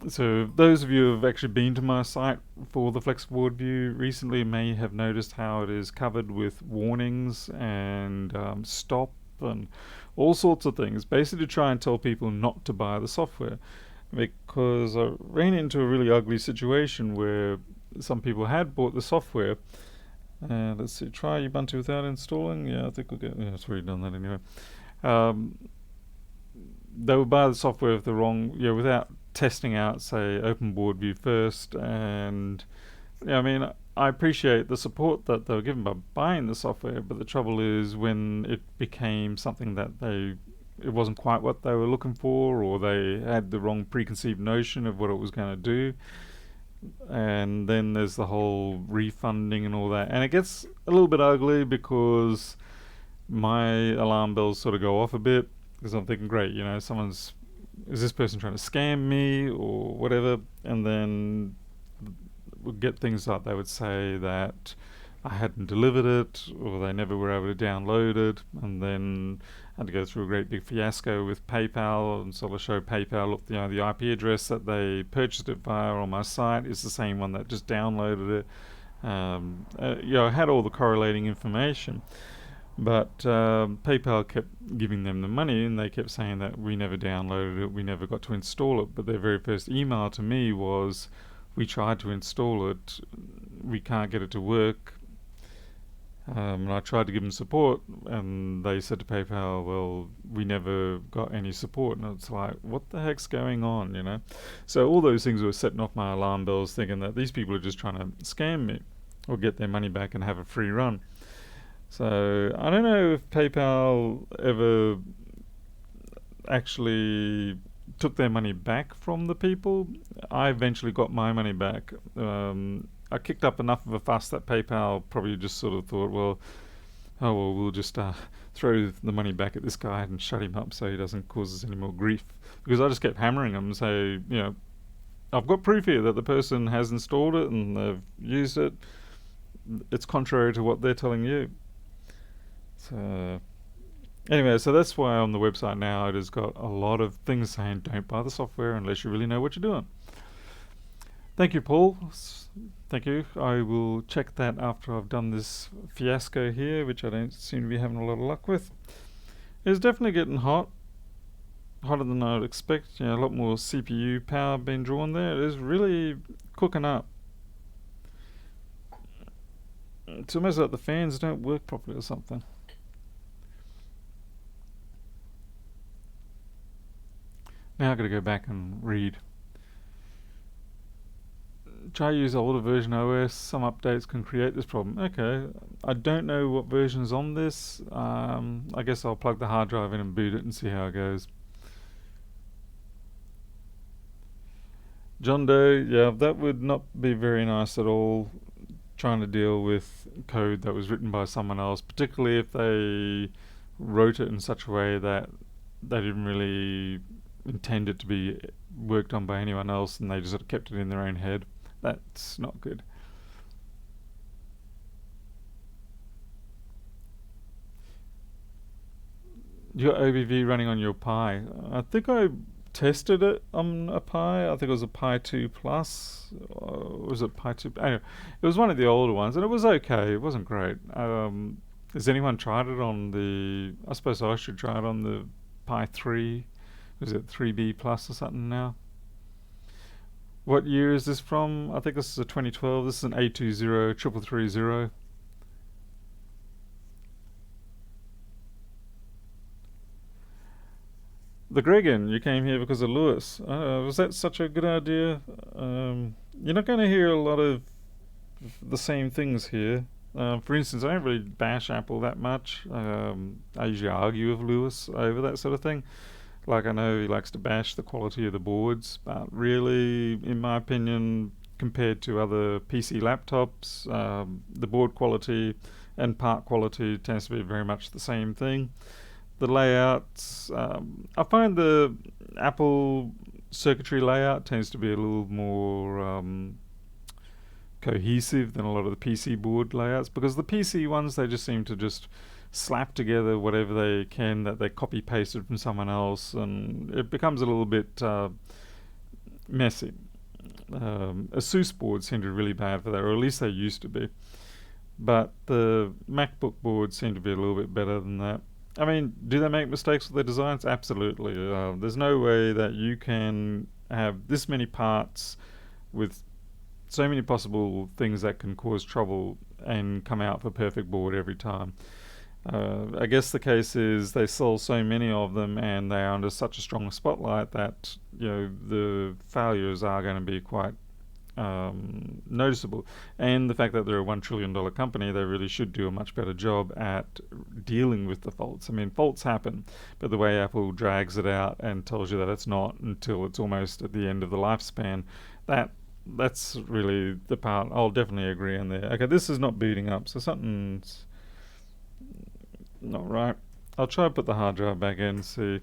So those of you who have actually been to my site for the flexible view recently may have noticed how it is covered with warnings and stop and all sorts of things, basically to try and tell people not to buy the software. Because I ran into a really ugly situation where some people had bought the software. Let's see, try Ubuntu without installing. Yeah, I think we'll get. Yeah, it's already done that anyway. They would buy the software with the wrong, without testing out, say, Open Board View first. And I mean, I appreciate the support that they were given by buying the software, but the trouble is when it became something that it wasn't quite what they were looking for, or they had the wrong preconceived notion of what it was going to do. And then there's the whole refunding and all that, and it gets a little bit ugly because my alarm bells sort of go off a bit because I'm thinking, great, is this person trying to scam me or whatever? And then we'll get things like they would say that I hadn't delivered it, or they never were able to download it, and then had to go through a great big fiasco with PayPal and sort of show PayPal, look, the IP address that they purchased it via on my site is the same one that just downloaded it. I had all the correlating information, but PayPal kept giving them the money, and they kept saying that we never downloaded it, we never got to install it. But their very first email to me was, we tried to install it, we can't get it to work. And I tried to give them support, and they said to PayPal, well, we never got any support. And it's like, what the heck's going on, So all those things were setting off my alarm bells, thinking that these people are just trying to scam me or get their money back and have a free run. So I don't know if PayPal ever actually took their money back from the people. I eventually got my money back. I kicked up enough of a fuss that PayPal probably just sort of thought, we'll just throw the money back at this guy and shut him up so he doesn't cause us any more grief. Because I just kept hammering them and say, I've got proof here that the person has installed it and they've used it. It's contrary to what they're telling you. So anyway, so that's why on the website now it has got a lot of things saying don't buy the software unless you really know what you're doing. Thank you, Paul. Thank you. I will check that after I've done this fiasco here, which I don't seem to be having a lot of luck with. It's definitely getting hot. Hotter than I would expect. A lot more CPU power being drawn there. It is really cooking up. It's almost like the fans don't work properly or something. Now I've got to go back and read. Try use older version OS. Some updates can create this problem. Okay, I don't know what version's on this. I guess I'll plug the hard drive in and boot it and see how it goes. John Doe, yeah, that would not be very nice at all. trying to deal with code that was written by someone else, particularly if they wrote it in such a way that they didn't really intend it to be worked on by anyone else and they just sort of kept it in their own head. That's not good. Your OBV running on your Pi. I think I tested it on a Pi. I think it was a Pi 2 Plus. Or was it Pi 2? Anyway, it was one of the older ones, and it was okay. It wasn't great. Has anyone tried it on the? I suppose I should try it on the Pi 3. Was it 3B Plus or something now? What year is this from? I think this is a 2012. This is an A20330. The Gregan, you came here because of Lewis. Was that such a good idea? You're not going to hear a lot of the same things here. For instance, I don't really bash Apple that much. I usually argue with Lewis over that sort of thing. Like, I know he likes to bash the quality of the boards, but really, in my opinion, compared to other PC laptops, the board quality and part quality tends to be very much the same thing. The layouts, I find the Apple circuitry layout tends to be a little more cohesive than a lot of the PC board layouts, because the PC ones, they just seem to just slap together whatever they can that they copy pasted from someone else, and it becomes a little bit messy. Asus boards seem to be really bad for that, or at least they used to be. But the MacBook boards seem to be a little bit better than that. I mean, do they make mistakes with their designs? Absolutely. There's no way that you can have this many parts with so many possible things that can cause trouble and come out for perfect board every time. I guess the case is they sell so many of them and they are under such a strong spotlight that the failures are going to be quite noticeable. And the fact that they're a $1 trillion company, they really should do a much better job at dealing with the faults. I mean, faults happen, but the way Apple drags it out and tells you that it's not until it's almost at the end of the lifespan, that's really the part I'll definitely agree on there. Okay, this is not booting up, so something's not right. I'll try to put the hard drive back in and see.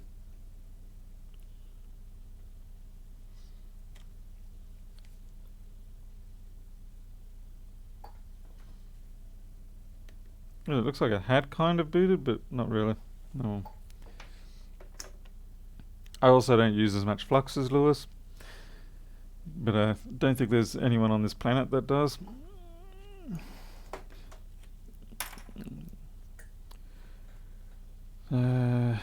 It looks like it had kind of booted, but not really. No. I also don't use as much flux as Lewis, but I don't think there's anyone on this planet that does. Alright,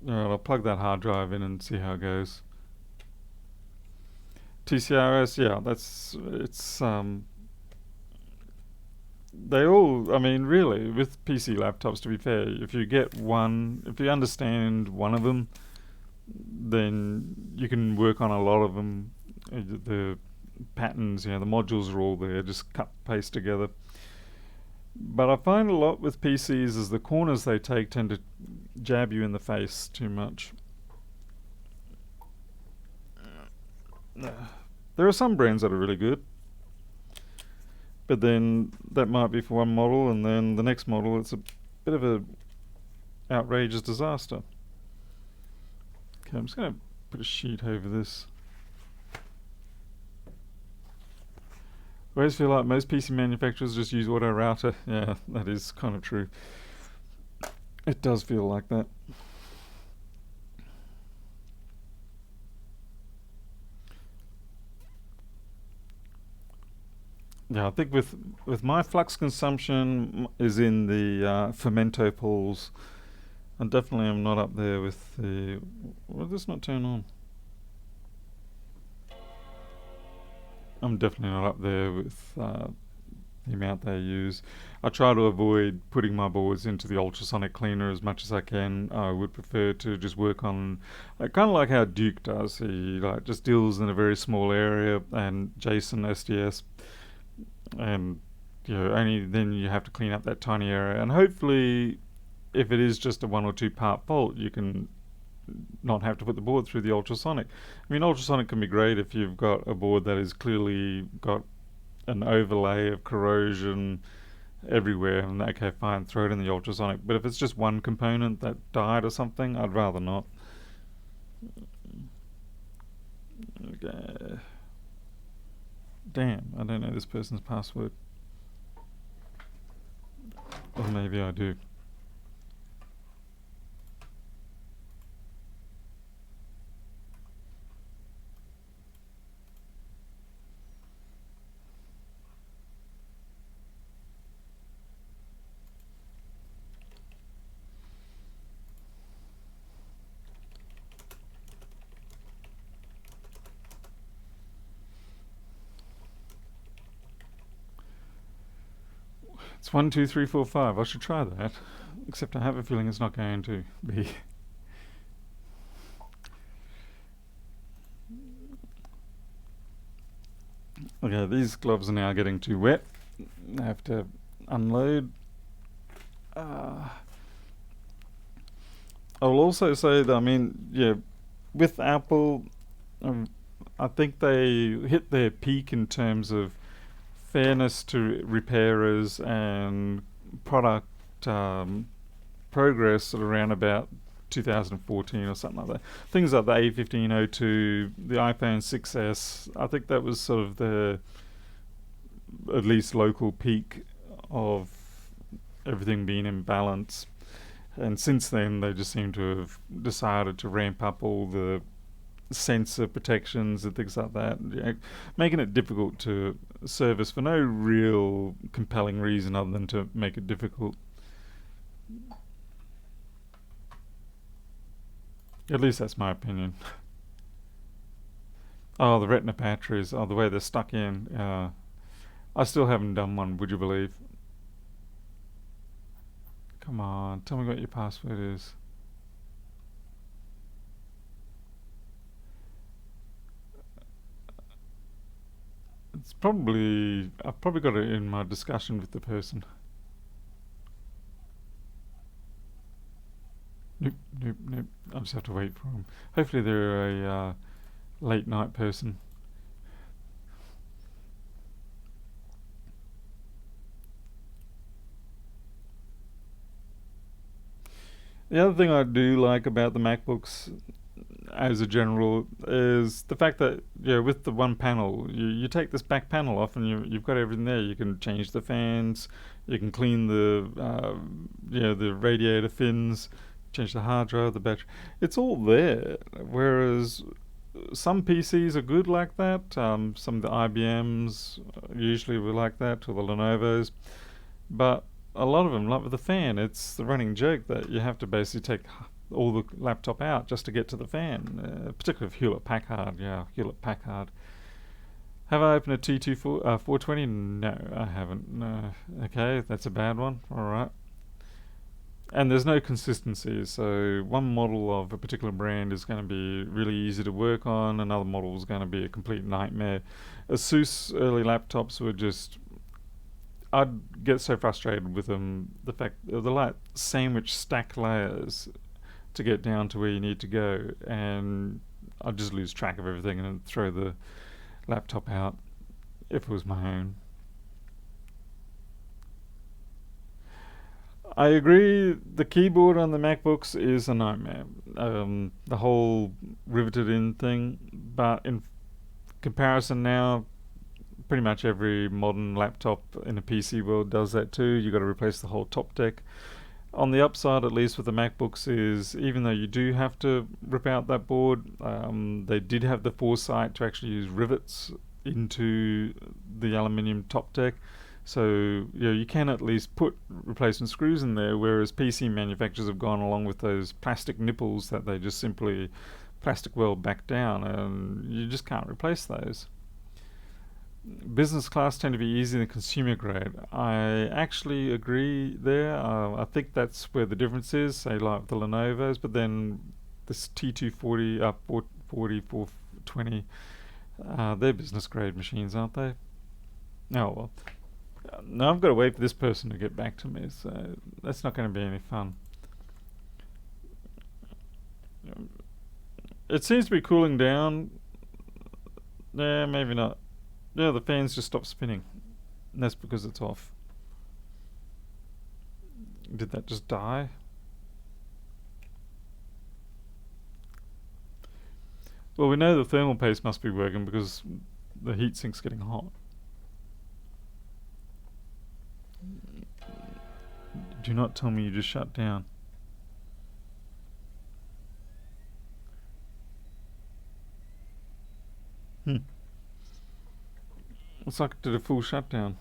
I'll plug that hard drive in and see how it goes. TCRS, yeah, they all, I mean, really, with PC laptops, to be fair, if you understand one of them, then you can work on a lot of them. The patterns, the modules are all there, just cut, paste together. But I find a lot with PCs is the corners they take tend to jab you in the face too much. There are some brands that are really good, but then that might be for one model, and then the next model it's a bit of a outrageous disaster. Okay, I'm just going to put a sheet over this. I always feel like most PC manufacturers just use auto router. Yeah, that is kind of true. It does feel like that. Yeah, I think with my flux consumption is in the fermento pools. I definitely am not up there with the. Will this not turn on? I'm definitely not up there with the amount they use. I try to avoid putting my boards into the ultrasonic cleaner as much as I can. I would prefer to just work on, kind of like how Duke does. He just deals in a very small area, and Jason SDS, and only then you have to clean up that tiny area. And hopefully, if it is just a 1 or 2 part fault, you can not have to put the board through the ultrasonic. I mean, ultrasonic can be great if you've got a board that is clearly got an overlay of corrosion everywhere, and okay, fine, throw it in the ultrasonic. But if it's just one component that died or something, I'd rather not. Okay. Damn, I don't know this person's password. Or maybe I do. It's 12345. I should try that. Except I have a feeling it's not going to be. Okay, these gloves are now getting too wet. I have to unload. I'll also say that, I mean, yeah, with Apple, um, I think they hit their peak in terms of fairness to repairers and product progress at around about 2014 or something like that. Things like the A1502, the iPhone 6s, I think that was sort of the at least local peak of everything being in balance. And since then, they just seem to have decided to ramp up all the sensor protections and things like that, making it difficult to service for no real compelling reason other than to make it difficult. At least that's my opinion. Oh, the Retina batteries, oh, the way they're stuck in. I still haven't done one, would you believe? Come on, tell me what your password is. I've probably got it in my discussion with the person. Nope, nope, nope. I'll just have to wait for them. Hopefully they're a late night person. The other thing I do like about the MacBooks as a general is the fact that, yeah, with the one panel, you take this back panel off and you've got everything there. You can change the fans, you can clean the radiator fins, change the hard drive, the battery. It's all there. Whereas some PCs are good like that. Some of the IBMs usually were like that, or the Lenovo's. But a lot of them, like with the fan, it's the running joke that you have to basically take all the laptop out just to get to the fan. Particularly with Hewlett Packard, yeah, Hewlett Packard. Have I opened a T420? No, I haven't. No. Okay, that's a bad one. All right. And there's no consistency, so one model of a particular brand is going to be really easy to work on, another model is going to be a complete nightmare. ASUS early laptops were just, I'd get so frustrated with them. The fact they're like sandwich stack layers to get down to where you need to go, and I'd just lose track of everything and throw the laptop out if it was my own. I agree. The keyboard on the MacBooks is a nightmare. The whole riveted in thing, but in comparison now, pretty much every modern laptop in a PC world does that too. You got to replace the whole top deck. On the upside, at least with the MacBooks, is even though you do have to rip out that board, they did have the foresight to actually use rivets into the aluminium top deck. So you can at least put replacement screws in there, whereas PC manufacturers have gone along with those plastic nipples that they just simply plastic weld back down, and you just can't replace those. Business class tend to be easier than consumer grade. I actually agree there. I think that's where the difference is, say like the Lenovo's, but then this T240, 440, 420, they're business grade machines, aren't they? Oh well. Now I've got to wait for this person to get back to me, so that's not going to be any fun. It seems to be cooling down. Yeah, maybe not. Yeah, the fans just stopped spinning. That's because it's off. Did that just die? Well, we know the thermal paste must be working because the heatsink's getting hot. Do not tell me you just shut down. Looks like it did a full shutdown.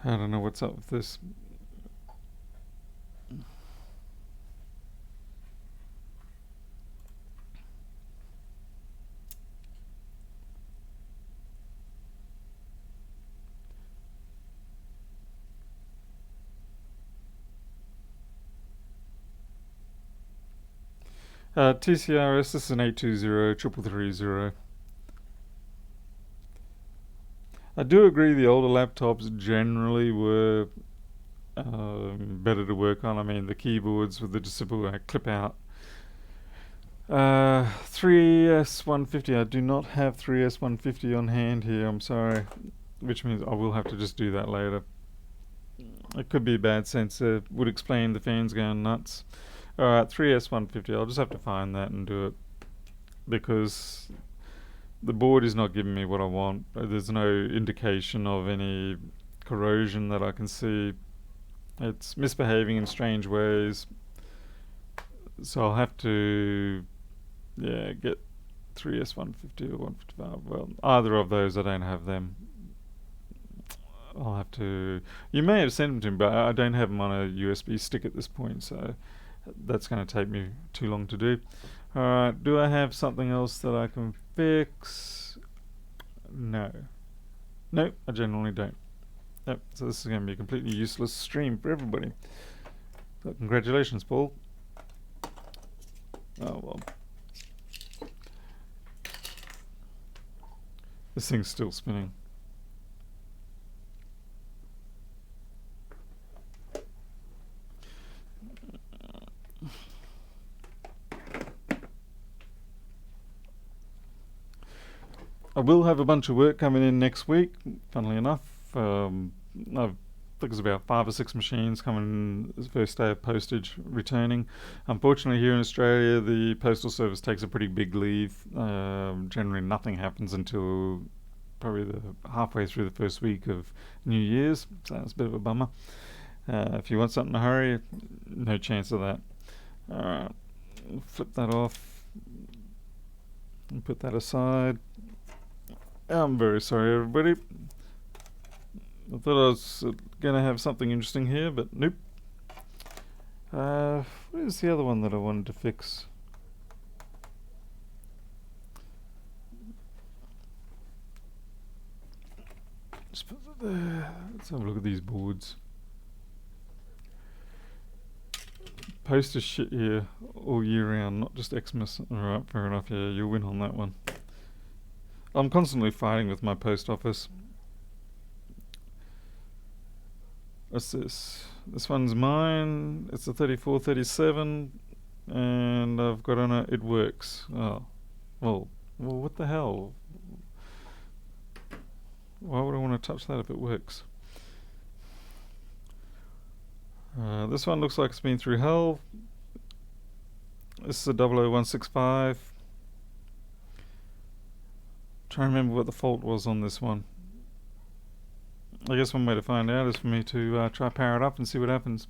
I don't know what's up with this. TCRS, this is an 820-33330. I do agree the older laptops generally were better to work on. I mean, the keyboards with the just simple clip out. 3S150. I do not have 3S150 on hand here, I'm sorry. Which means I will have to just do that later. It could be a bad sensor. Would explain the fans going nuts. Alright, 3S150. I'll just have to find that and do it. Because the board is not giving me what I want. There's no indication of any corrosion that I can see. It's misbehaving in strange ways. So I'll have to get 3S150 or 155. Well, either of those, I don't have them. I'll have to... You may have sent them to me, but I don't have them on a USB stick at this point, so that's going to take me too long to do. Alright, do I have something else that I can fix? No. Nope, I generally don't. Yep, so this is going to be a completely useless stream for everybody. So congratulations, Paul. Oh well. This thing's still spinning. I will have a bunch of work coming in next week, funnily enough. I think there's about 5 or 6 machines coming in this first day of postage returning. Unfortunately, here in Australia, the Postal Service takes a pretty big leave. Generally, nothing happens until probably the halfway through the first week of New Year's, so that's a bit of a bummer. If you want something in a hurry, no chance of that. Alright, flip that off and put that aside. I'm very sorry, everybody. I thought I was going to have something interesting here, but nope. Where's the other one that I wanted to fix? Just put that there. Let's have a look at these boards. Post is shit here all year round, not just Xmas. Alright, fair enough, yeah, you'll win on that one. I'm constantly fighting with my post office. What's this? This one's mine. It's a 3437, and I've got on it works. Oh, well, what the hell? Why would I want to touch that if it works? This one looks like it's been through hell. This is a 00165. Trying to remember what the fault was on this one. I guess one way to find out is for me to try power it up and see what happens.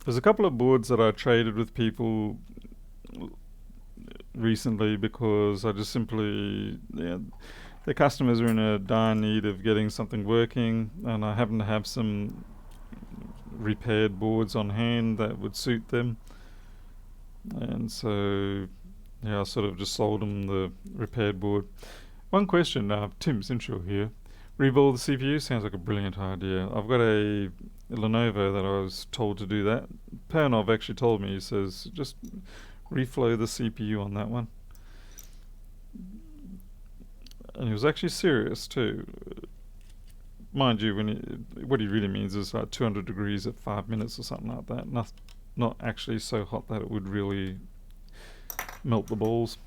There's a couple of boards that I traded with people recently because I just simply... the customers are in a dire need of getting something working, and I happen to have some repaired boards on hand that would suit them, and so I sort of just sold them the repaired board. One question, Tim Sinshaw here. Reball the CPU sounds like a brilliant idea. I've got a Lenovo that I was told to do that. Pernov actually told me, he says, just reflow the CPU on that one. And he was actually serious too. mind you, what he really means is like 200 degrees at 5 minutes or something like that. Not actually so hot that it would really melt the balls.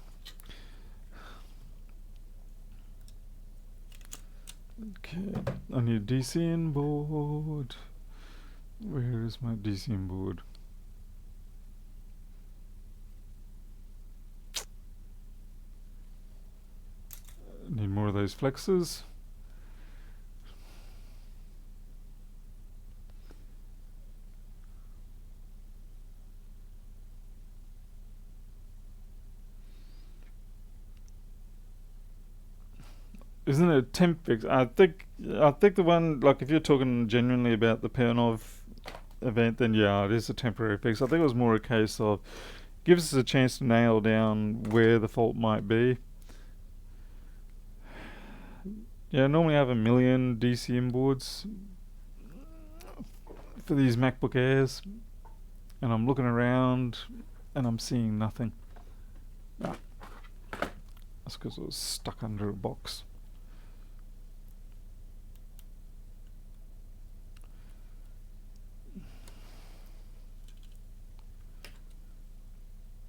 Okay, I need a DCN board. Where is my DCN board? Need more of those flexes. Isn't it a temp fix? I think the one, like, if you're talking genuinely about the Pernov event, then yeah, it is a temporary fix. I think it was more a case of gives us a chance to nail down where the fault might be. Yeah, normally I have 1,000,000 DCM boards for these MacBook Airs, and I'm looking around and I'm seeing nothing. Ah, that's because I was stuck under a box.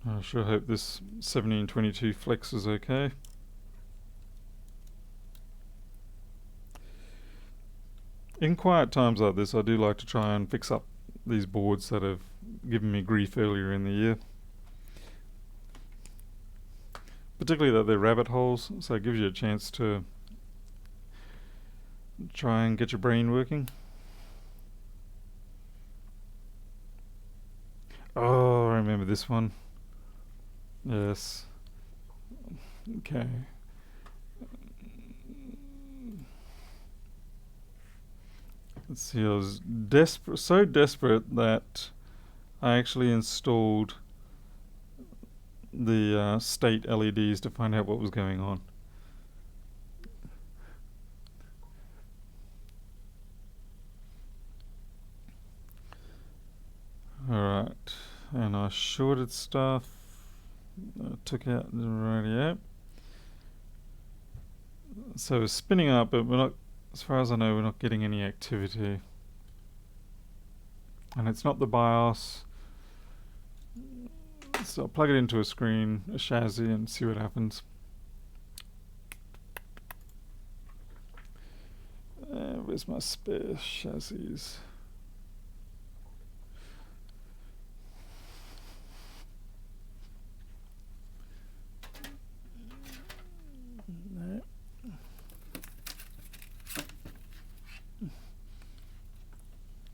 I sure hope this 1722 Flex is okay. In quiet times like this, I do like to try and fix up these boards that have given me grief earlier in the year. Particularly that they're rabbit holes, so it gives you a chance to try and get your brain working. Oh, I remember this one. Yes. Okay. Let's see, I was so desperate that I actually installed the state LEDs to find out what was going on. Alright, and I shorted stuff. I took out the radio. So it's spinning up, but we're not, as far as I know, we're not getting any activity. And it's not the BIOS. So I'll plug it into a screen, a chassis, and see what happens. Where's my spare chassis?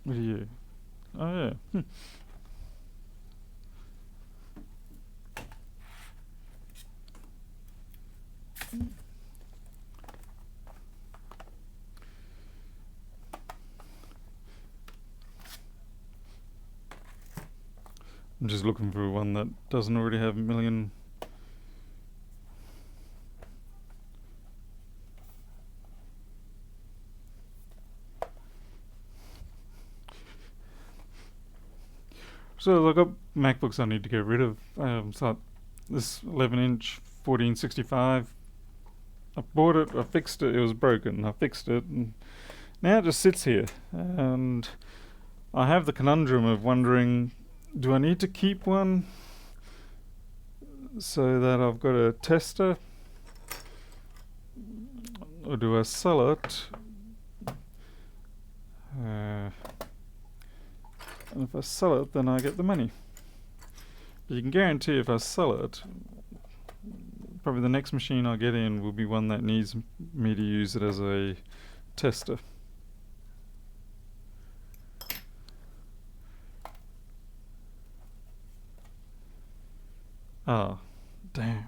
What are you? Oh yeah. I'm just looking for one that doesn't already have 1,000,000. So I've got MacBooks I need to get rid of. So this 11-inch 1465. I bought it, I fixed it, it was broken. I fixed it, and now it just sits here. And I have the conundrum of wondering, do I need to keep one so that I've got a tester, or do I sell it? And if I sell it, then I get the money. But you can guarantee if I sell it, probably the next machine I get in will be one that needs me to use it as a tester. Oh, damn.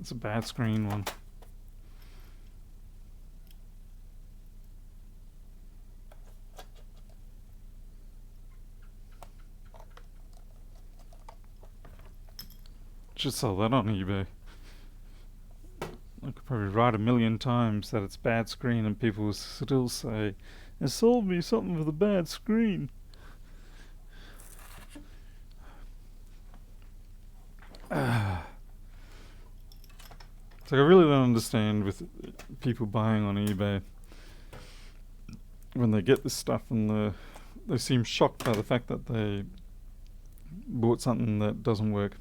It's a bad screen one. Should sell that on eBay. I could probably write 1,000,000 times that it's bad screen and people will still say, "It sold me something with a bad screen." It's like I really don't understand with people buying on eBay. when they get this stuff and they seem shocked by the fact that they bought something that doesn't work.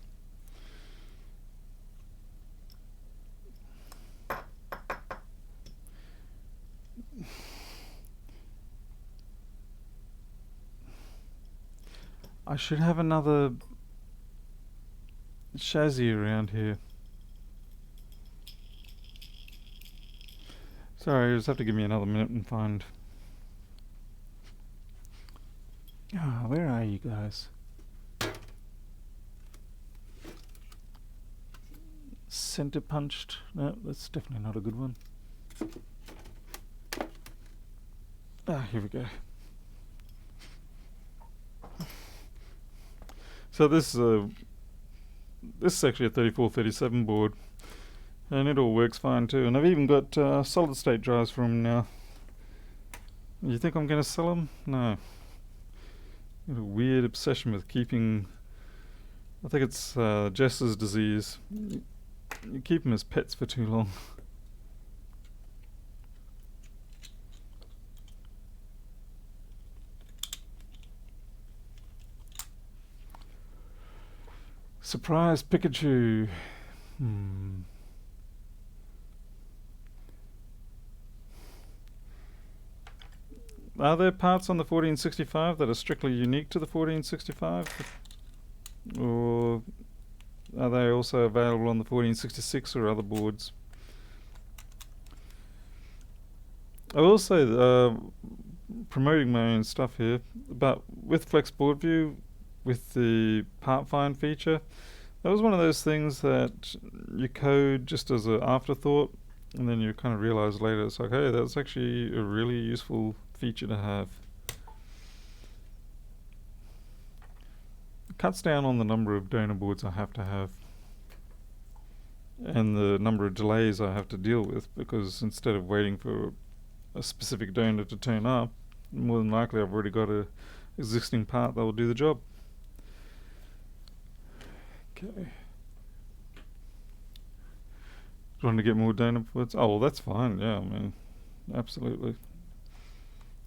I should have another chassis around here. Sorry, you just have to give me another minute and find... Ah, where are you guys? Center punched? No, that's definitely not a good one. Ah, here we go. So this is actually a 3437 board, and it all works fine too. And I've even got solid state drives for them now. You think I'm going to sell them? No. Got a weird obsession with keeping. I think it's Jess's disease. You keep them as pets for too long. Surprise Pikachu. Are there parts on the 1465 that are strictly unique to the 1465? Or are they also available on the 1466 or other boards? I will say, promoting my own stuff here, but with Flex Board View, with the part find feature, that was one of those things that you code just as an afterthought, and then you kind of realize later it's like, hey, that's actually a really useful feature to have. It cuts down on the number of donor boards I have to have and the number of delays I have to deal with, because instead of waiting for a specific donor to turn up, more than likely I've already got a existing part that will do the job. Okay. Do you want to get more donor boards? Oh, well, that's fine. Yeah, I mean, absolutely.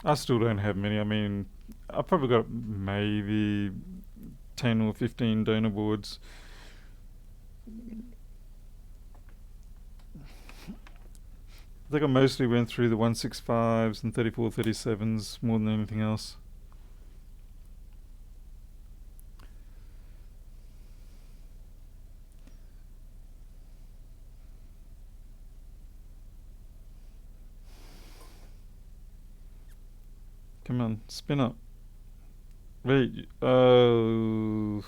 I still don't have many. I mean, I've probably got maybe 10 or 15 donor boards. I think I mostly went through the 165s and 3437s more than anything else. Come on, spin up. Wait, oh.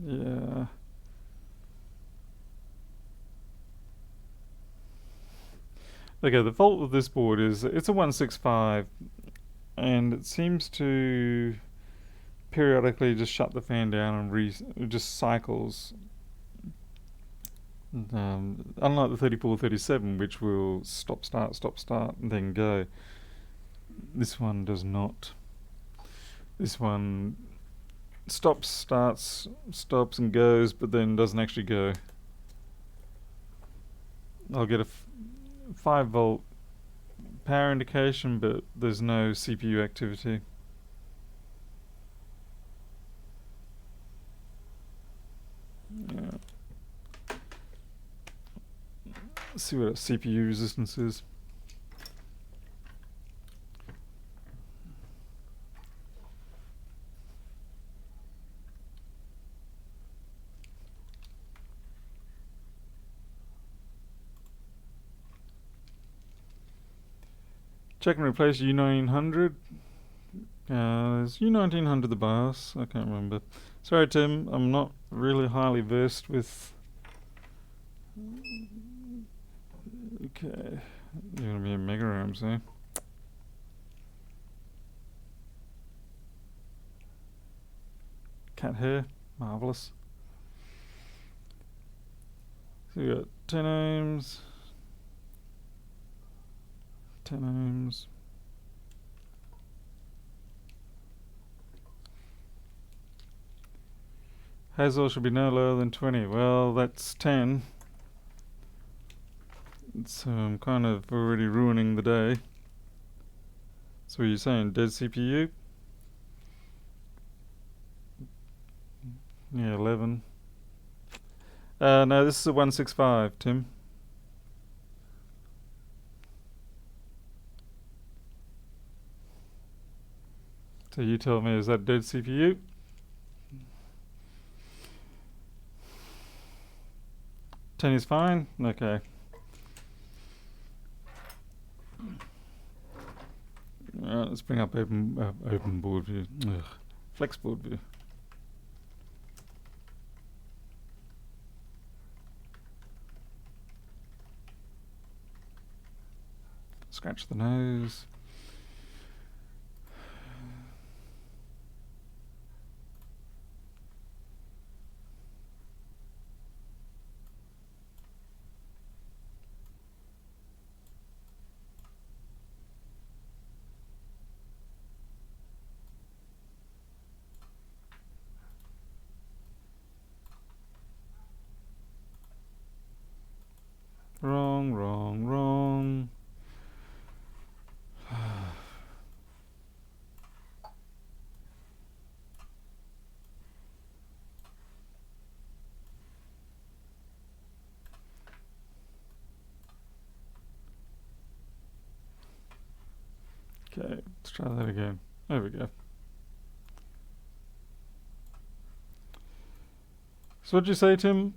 Yeah. Okay, the fault with this board is it's a 165 and it seems to periodically just shut the fan down and it just cycles. Unlike the 3437, which will stop, start, and then go, this one does not. This one stops, starts, stops, and goes, but then doesn't actually go. I'll get a 5-volt power indication, but there's no CPU activity. Yeah. Let's see what our CPU resistance is. Check and replace U1900. Is U1900 the BIOS? I can't remember. Sorry, Tim, I'm not really highly versed with... Okay, you're gonna be a mega amps, eh? Cat hair, marvelous. So we got 10 ohms, 10 ohms. Hazel should be no lower than 20. Well, that's 10. it's kind of already ruining the day. So what are you saying, dead CPU? Yeah, 11. No, this is a 165, Tim. So you tell me, is that dead CPU? 10 is fine? Okay. Let's bring up open board view. Ugh. Flex board view. Scratch the nose. Wrong, wrong, wrong. Okay, let's try that again. There we go. So what'd you say, Tim?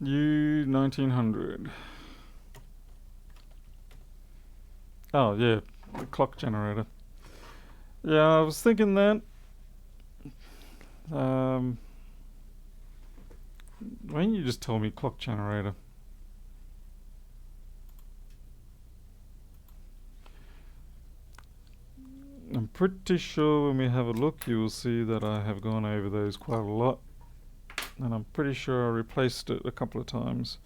U1900. Oh, yeah, the clock generator. Yeah, I was thinking that. Why didn't you just tell me clock generator? I'm pretty sure when we have a look, you will see that I have gone over those quite a lot. And I'm pretty sure I replaced it a couple of times.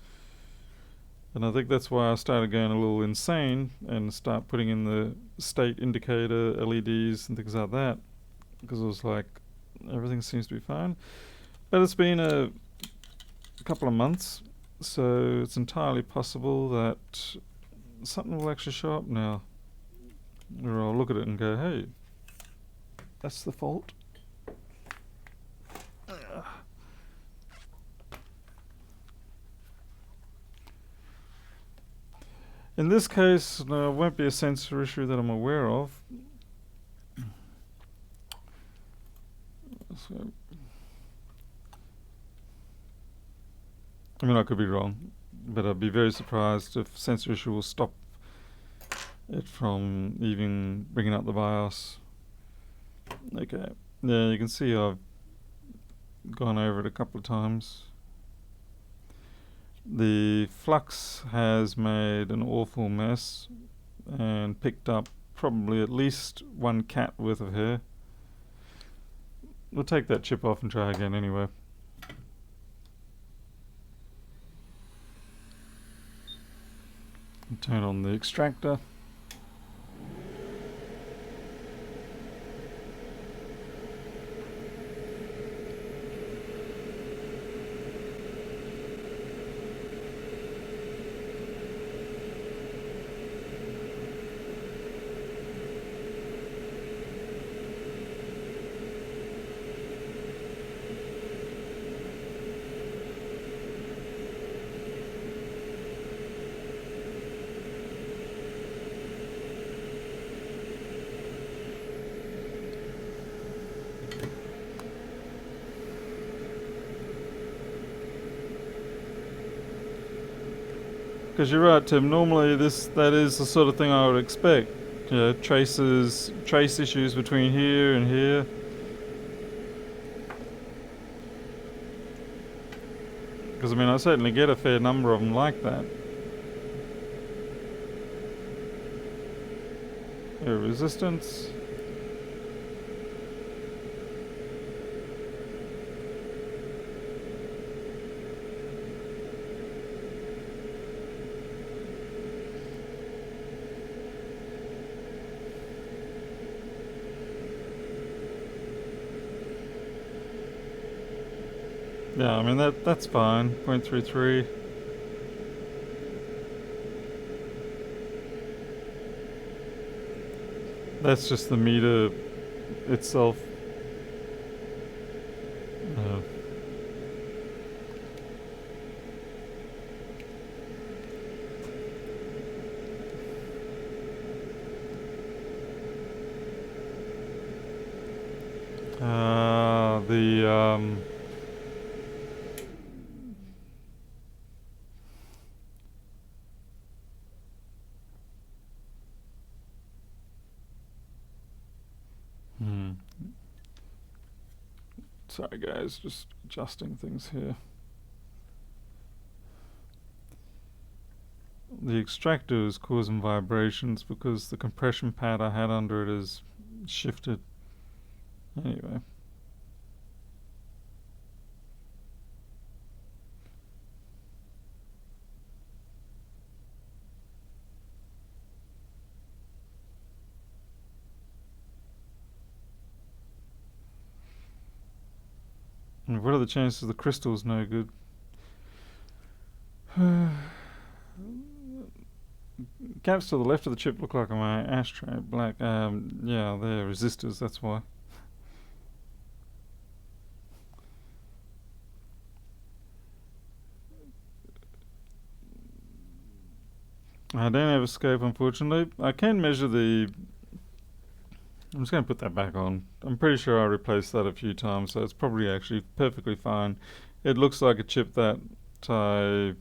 And I think that's why I started going a little insane and start putting in the state indicator, LEDs and things like that. Because it was like, everything seems to be fine. But it's been a couple of months, so it's entirely possible that something will actually show up now. Or I'll look at it and go, hey, that's the fault. In this case, no, it won't be a sensor issue that I'm aware of. So, I mean, I could be wrong, but I'd be very surprised if sensor issue will stop it from even bringing up the BIOS. Okay, yeah, you can see I've gone over it a couple of times. The flux has made an awful mess and picked up probably at least one cat worth of hair. We'll take that chip off and try again anyway. Turn on the extractor. Because you're right, Tim. Normally, that is the sort of thing I would expect. You know, trace issues between here and here. Because I mean, I certainly get a fair number of them like that. Here, resistance. Yeah, I mean that's fine. 0.33. That's just the meter itself. Uh, the hmm. Sorry guys, just adjusting things here. The extractor is causing vibrations because the compression pad I had under it is shifted. Anyway. And what are the chances the crystal's no good? Caps to the left of the chip look like my ashtray. Black, yeah, they're resistors, that's why. I don't have a scope, unfortunately. I can measure the... I'm just going to put that back on. I'm pretty sure I replaced that a few times, so it's probably actually perfectly fine. It looks like a chip that I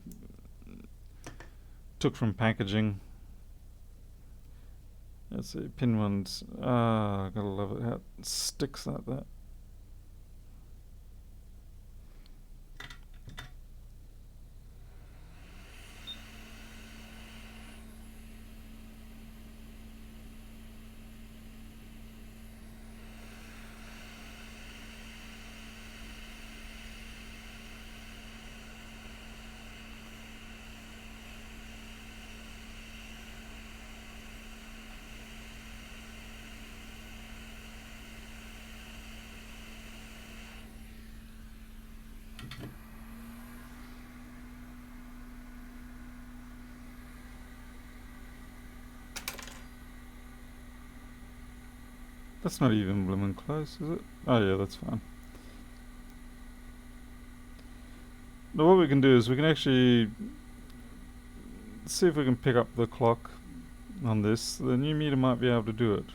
took from packaging. Let's see, pin ones. Ah, gotta love it how it sticks like that. That's not even blooming close, is it? Oh yeah, that's fine. Now what we can do is we can actually see if we can pick up the clock on this. The new meter might be able to do it.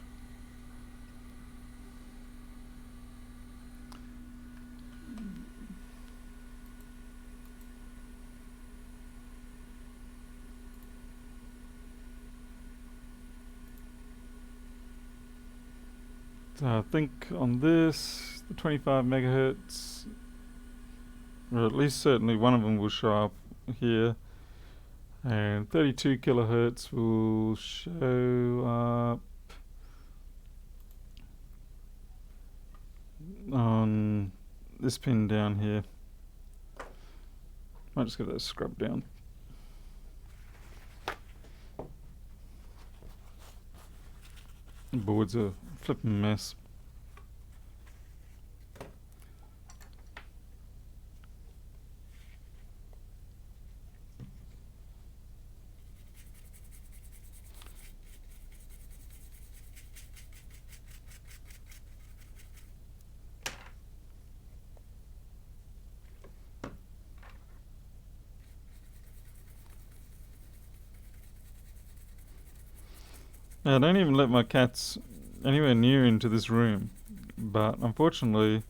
So I think on this, the 25 megahertz, or at least certainly one of them will show up here, and 32 kilohertz will show up on this pin down here. Might just get that scrubbed down. The board's a flippin' mess. Now, I don't even let my cats anywhere near into this room, but unfortunately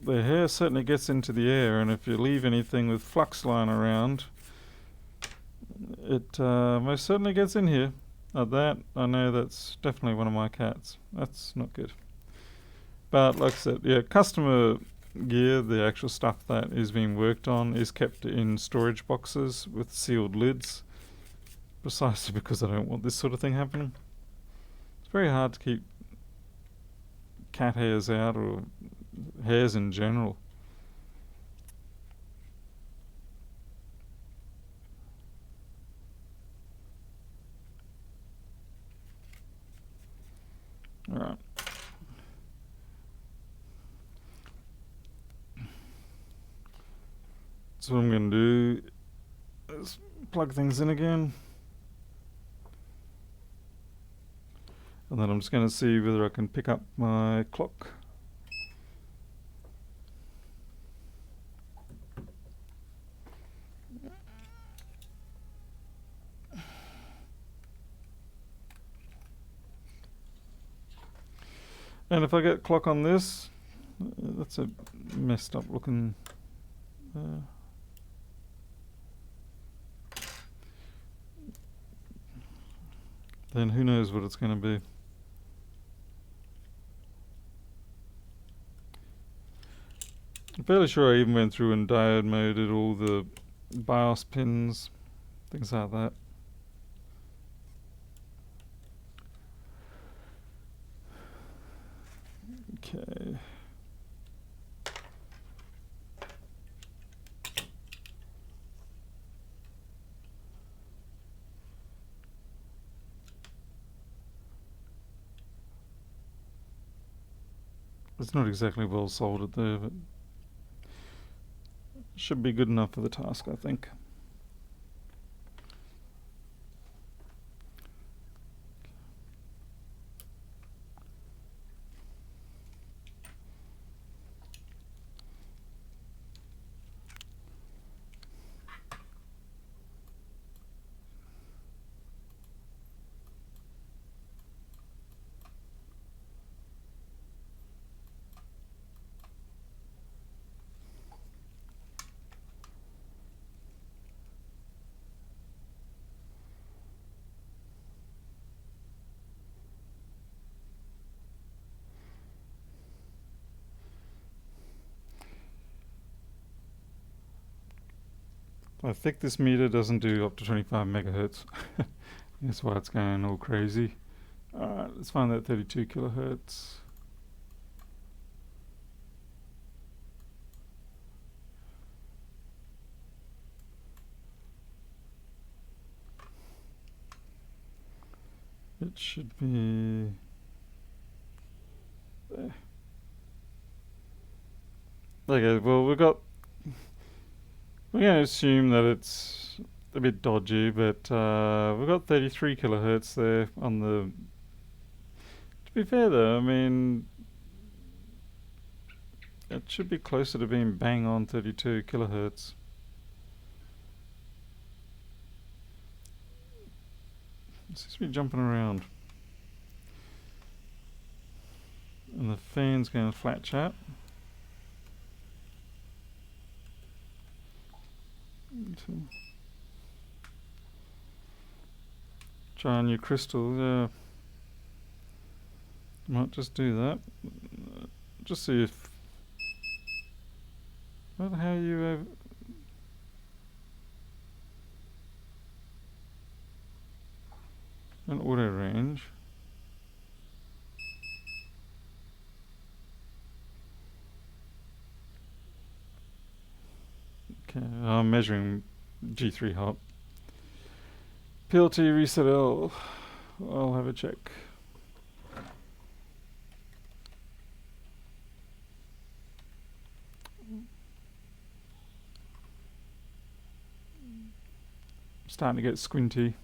their hair certainly gets into the air, and if you leave anything with flux lying around, it most certainly gets in here. That, I know that's definitely one of my cats. That's not good. But like I said, yeah, customer gear, the actual stuff that is being worked on, is kept in storage boxes with sealed lids, precisely because I don't want this sort of thing happening. It's very hard to keep cat hairs out, or hairs in general. Alright. So what I'm going to do is plug things in again. And then I'm just going to see whether I can pick up my clock. And if I get clock on this, that's a messed up looking... then who knows what it's going to be. I'm fairly sure I even went through and diode moded all the BIOS pins, things like that. Okay. It's not exactly well soldered there, but should be good enough for the task, I think. I think this meter doesn't do up to 25 megahertz. That's why it's going all crazy. Alright, let's find that 32 kilohertz. It should be there. Okay, well we're going to assume that it's a bit dodgy, but we've got 33 kilohertz there on the... To be fair though, I mean, it should be closer to being bang on 32 kilohertz. It seems to be jumping around. And the fan's going flat chat. Try on your crystal, yeah. Might just do that. Just see if... What, how you... an auto range. Okay, I'm measuring G3 hop. PLT reset L. I'll have a check. Starting to get squinty.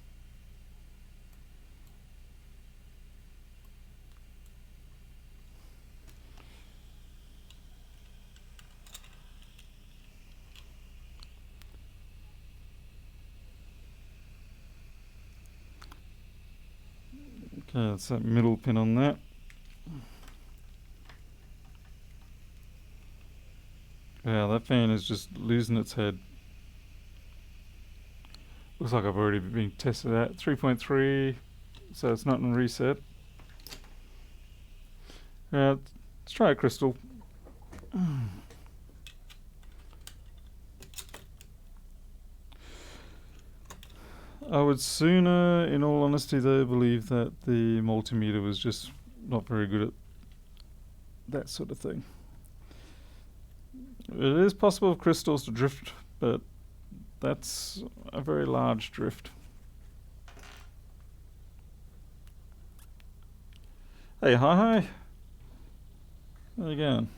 Okay, that's that middle pin on that. Yeah, that fan is just losing its head. Looks like I've already been tested at 3.3, so it's not in reset. Let's try a crystal. I would sooner, in all honesty though, believe that the multimeter was just not very good at that sort of thing. It is possible for crystals to drift, but that's a very large drift. Hey, hi. How you going?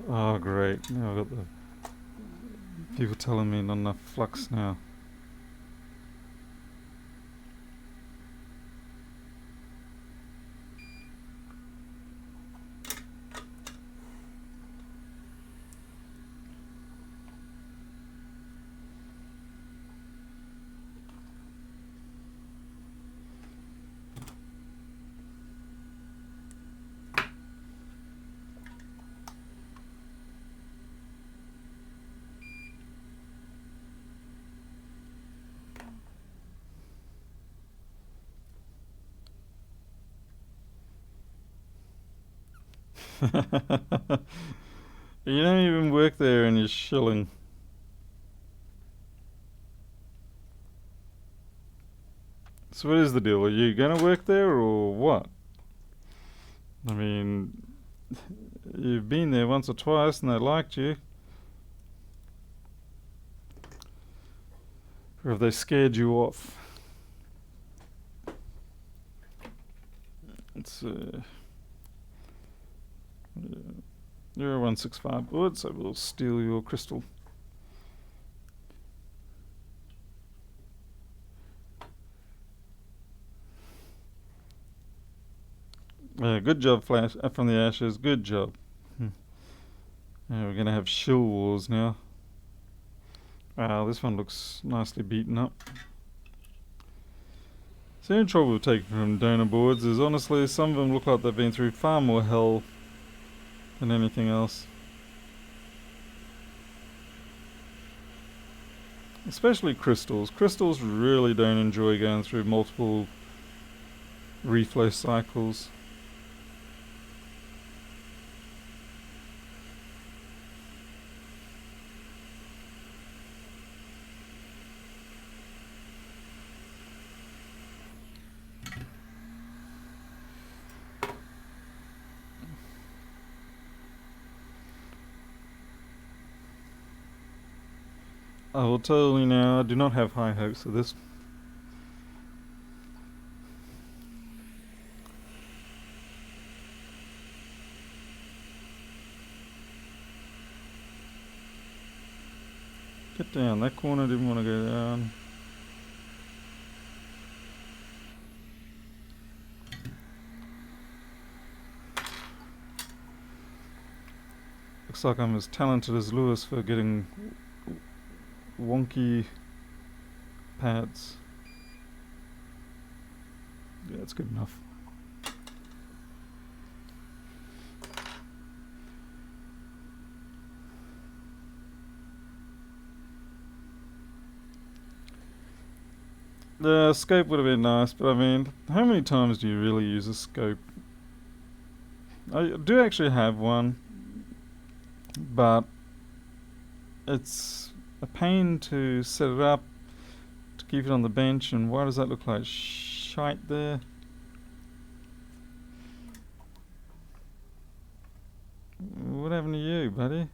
Oh great, now I've got the people telling me not enough flux now. You don't even work there and you're shilling. So what is the deal? Are you gonna work there or what? I mean, you've been there once or twice and they liked you. Or have they scared you off? It's you're a 165 bullet, so we'll steal your crystal. Yeah, good job, Flash, from the ashes. Good job. Yeah, we're gonna have shill wars now. Wow, this one looks nicely beaten up. So the only trouble we've taken from donor boards is honestly some of them look like they've been through far more hell than anything else. Especially crystals. Crystals really don't enjoy going through multiple reflow cycles. I will tell you now, I do not have high hopes for this. Get down, that corner didn't want to go down. Looks like I'm as talented as Lewis for getting wonky pads. Yeah, that's good enough. The scope would have been nice, but I mean, how many times do you really use a scope? I do actually have one, but it's a pain to set it up, to keep it on the bench, and why does that look like shite there? What happened to you, buddy?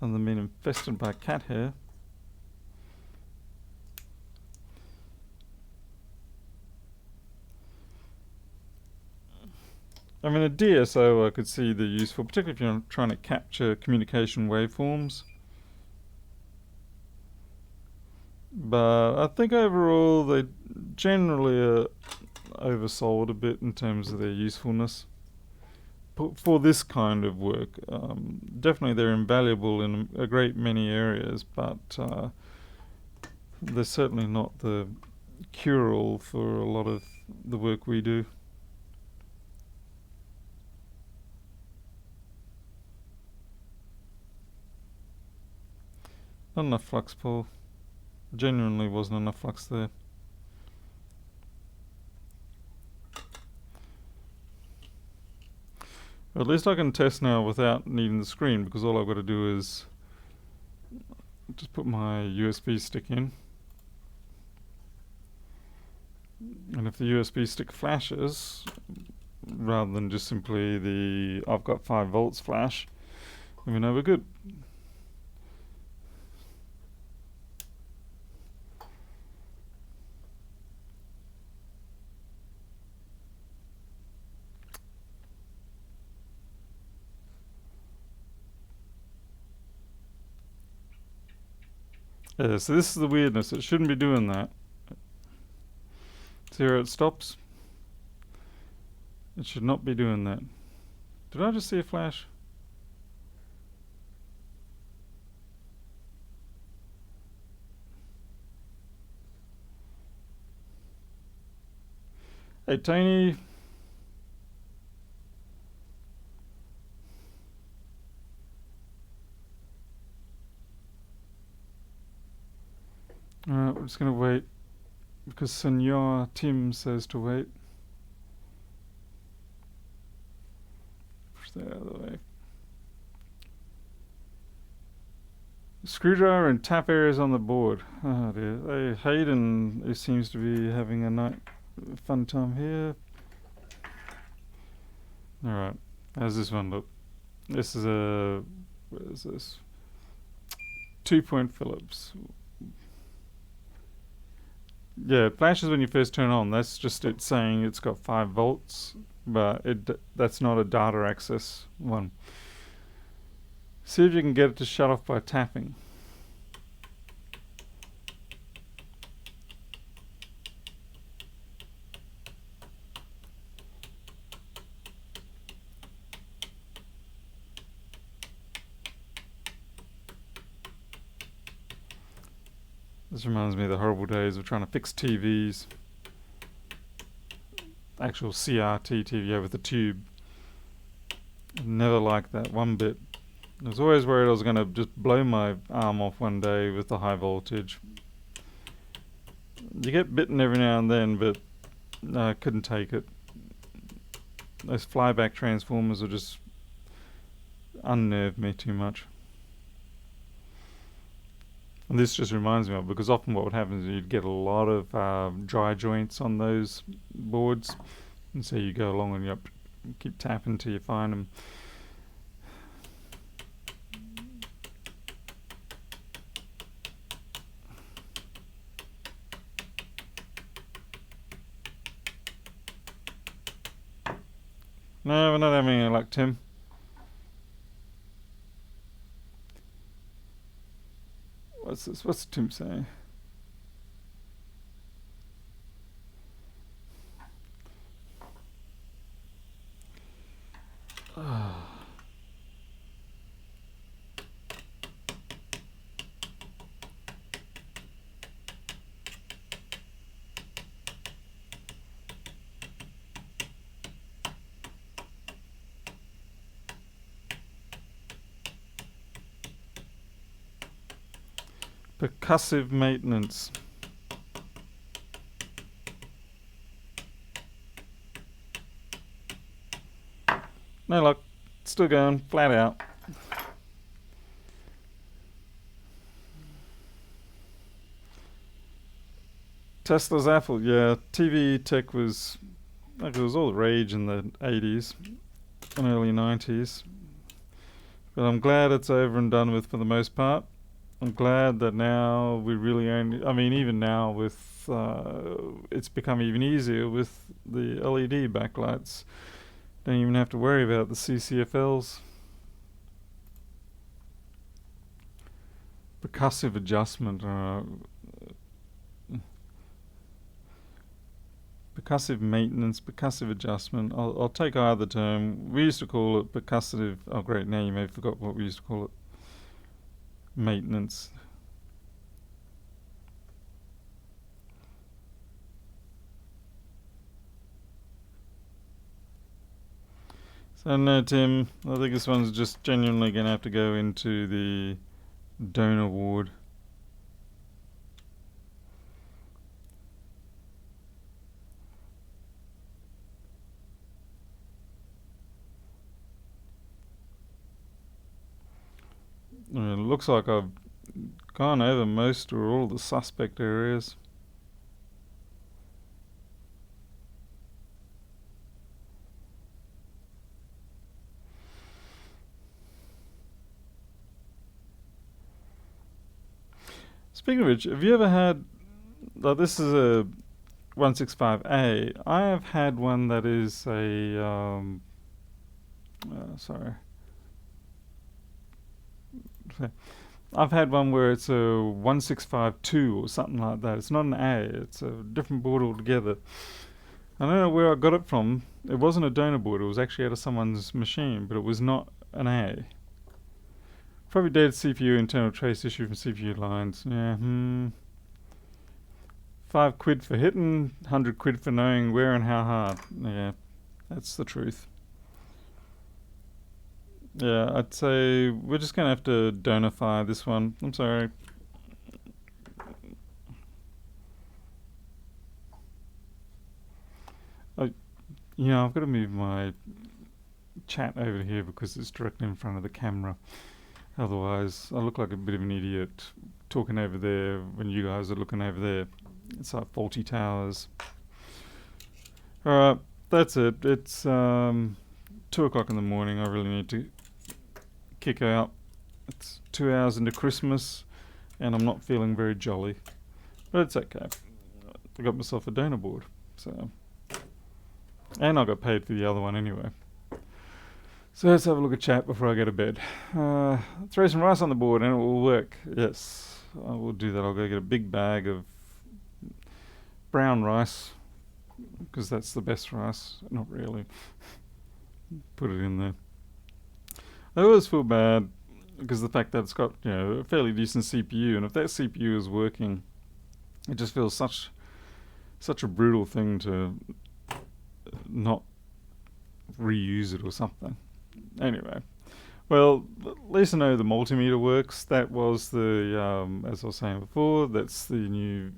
Other than being infested by cat hair. I mean, a DSO I could see the use for, particularly if you're trying to capture communication waveforms. But I think overall they generally are oversold a bit in terms of their usefulness for this kind of work. Definitely they're invaluable in a great many areas, but they're certainly not the cure-all for a lot of the work we do. Not enough flux, Paul. Genuinely wasn't enough flux there. At least I can test now without needing the screen, because all I've got to do is just put my USB stick in. And if the USB stick flashes, rather than just simply the I've got 5 volts flash, then we know we're good. Yeah, so this is the weirdness. It shouldn't be doing that. See where it stops? It should not be doing that. Did I just see a flash? Hey, Tony. Alright, we're just gonna wait because Senor Tim says to wait. Push that out of the way. Screwdriver and tap areas on the board. Oh dear. Hey, Hayden, who seems to be having a fun time here. Alright, how's this one look? This is a... what is this? 2-point Phillips. Yeah, it flashes when you first turn on. That's just it saying it's got 5 volts, but that's not a data access one. See if you can get it to shut off by tapping. This reminds me of the horrible days of trying to fix TVs. Actual CRT TV with the tube. Never liked that one bit. I was always worried I was going to just blow my arm off one day with the high voltage. You get bitten every now and then, but I couldn't take it. Those flyback transformers are just unnerved me too much. And this just reminds me of, because often what would happen is you'd get a lot of dry joints on those boards, and so you go along and you keep tapping until you find them. No, we're not having any luck, Tim. What's this? What's Tim saying? Percussive maintenance. No luck. Still going, flat out. Tesla's Apple, yeah. TV tech was, like, it was all the rage in the 80s and early 90s. But I'm glad it's over and done with for the most part. I'm glad that now we really only, I mean, even now with, it's become even easier with the LED backlights. Don't even have to worry about the CCFLs. Percussive adjustment. Percussive maintenance, percussive adjustment. I'll take either term. We used to call it percussive. Oh, great, now you may have forgot what we used to call it. Maintenance. So no, Tim, I think this one's just genuinely going to have to go into the donor ward. It looks like I've gone over most or all the suspect areas. Speaking of which, have you ever had, like, this is a 165A. I have had one that is a, sorry. I've had one where it's a 1652 or something like that. It's not an A. It's a different board altogether. I don't know where I got it from. It wasn't a donor board. It was actually out of someone's machine, but it was not an A. Probably dated CPU internal trace issue from CPU lines. Yeah, 5 quid for hitting, 100 quid for knowing where and how hard. Yeah, that's the truth. Yeah, I'd say we're just going to have to donify this one. I'm sorry. I've got to move my chat over here because it's directly in front of the camera. Otherwise, I look like a bit of an idiot talking over there when you guys are looking over there. It's like faulty towers. Alright, that's it. It's 2 o'clock in the morning. I really need to kick out. It's 2 hours into Christmas and I'm not feeling very jolly. But it's okay. I got myself a donor board. And I got paid for the other one anyway. So let's have a look at chat before I go to bed. Throw some rice on the board and it will work. Yes, I will do that. I'll go get a big bag of brown rice because that's the best rice. Not really. Put it in there. I always feel bad because the fact that it's got a fairly decent CPU, and if that CPU is working, it just feels such a brutal thing to not reuse it or something. Anyway, well, at least I know the multimeter works. That was the, as I was saying before, that's the new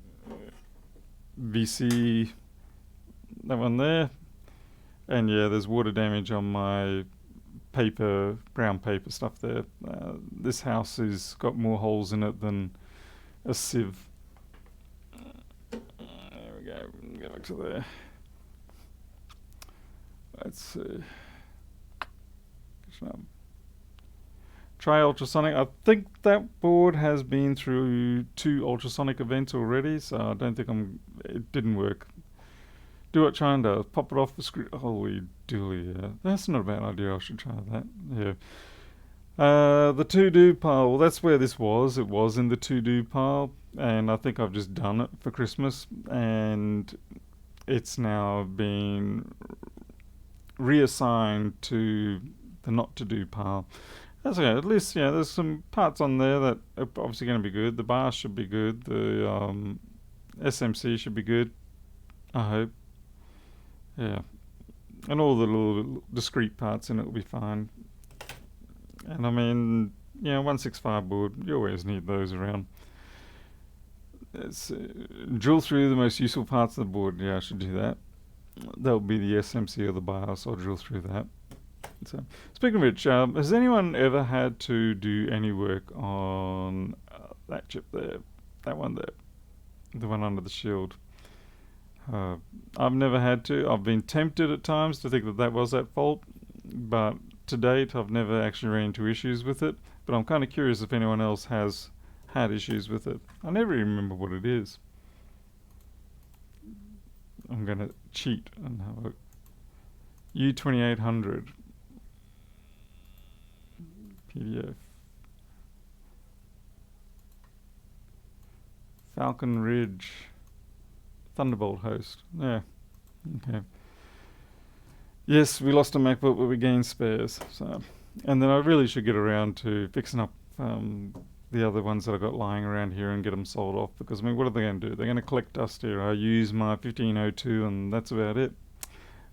VC, that one there. And yeah, there's water damage on my brown paper stuff there. This house has got more holes in it than a sieve. There we go, go back to there. Let's see. Try ultrasonic. I think that board has been through 2 ultrasonic events already, so I don't think it didn't work. Do what China does. Pop it off the screen. Holy dooly, yeah. That's not a bad idea. I should try that. Yeah. The to-do pile. Well, that's where this was. It was in the to-do pile, and I think I've just done it for Christmas, and it's now been reassigned to the not-to-do pile. That's okay. At least, there's some parts on there that are obviously going to be good. The bar should be good. The SMC should be good, I hope. Yeah. And all the little discrete parts in it will be fine. And I mean, 165 board, you always need those around. Let's drill through the most useful parts of the board. Yeah, I should do that. That'll be the SMC or the BIOS. I'll drill through that. So, speaking of which, has anyone ever had to do any work on that chip there? That one there. The one under the shield. I've never had to. I've been tempted at times to think that was at fault, but to date I've never actually ran into issues with it. But I'm kind of curious if anyone else has had issues with it. I never even remember what it is. I'm going to cheat and have a look. U2800 PDF. Falcon Ridge Thunderbolt host. Yeah. Okay. Yes, we lost a MacBook, but we gained spares. So, and then I really should get around to fixing up the other ones that I got lying around here and get them sold off. Because I mean, what are they going to do? They're going to collect dust here. I use my 1502, and that's about it.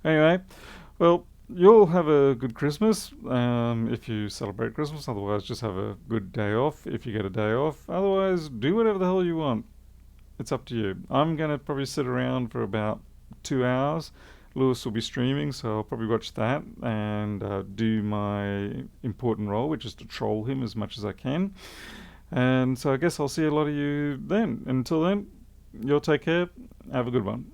Anyway, well, you'll have a good Christmas if you celebrate Christmas. Otherwise, just have a good day off if you get a day off. Otherwise, do whatever the hell you want. It's up to you. I'm going to probably sit around for about 2 hours. Lewis will be streaming, so I'll probably watch that and do my important role, which is to troll him as much as I can. And so I guess I'll see a lot of you then. Until then, you'll take care. Have a good one.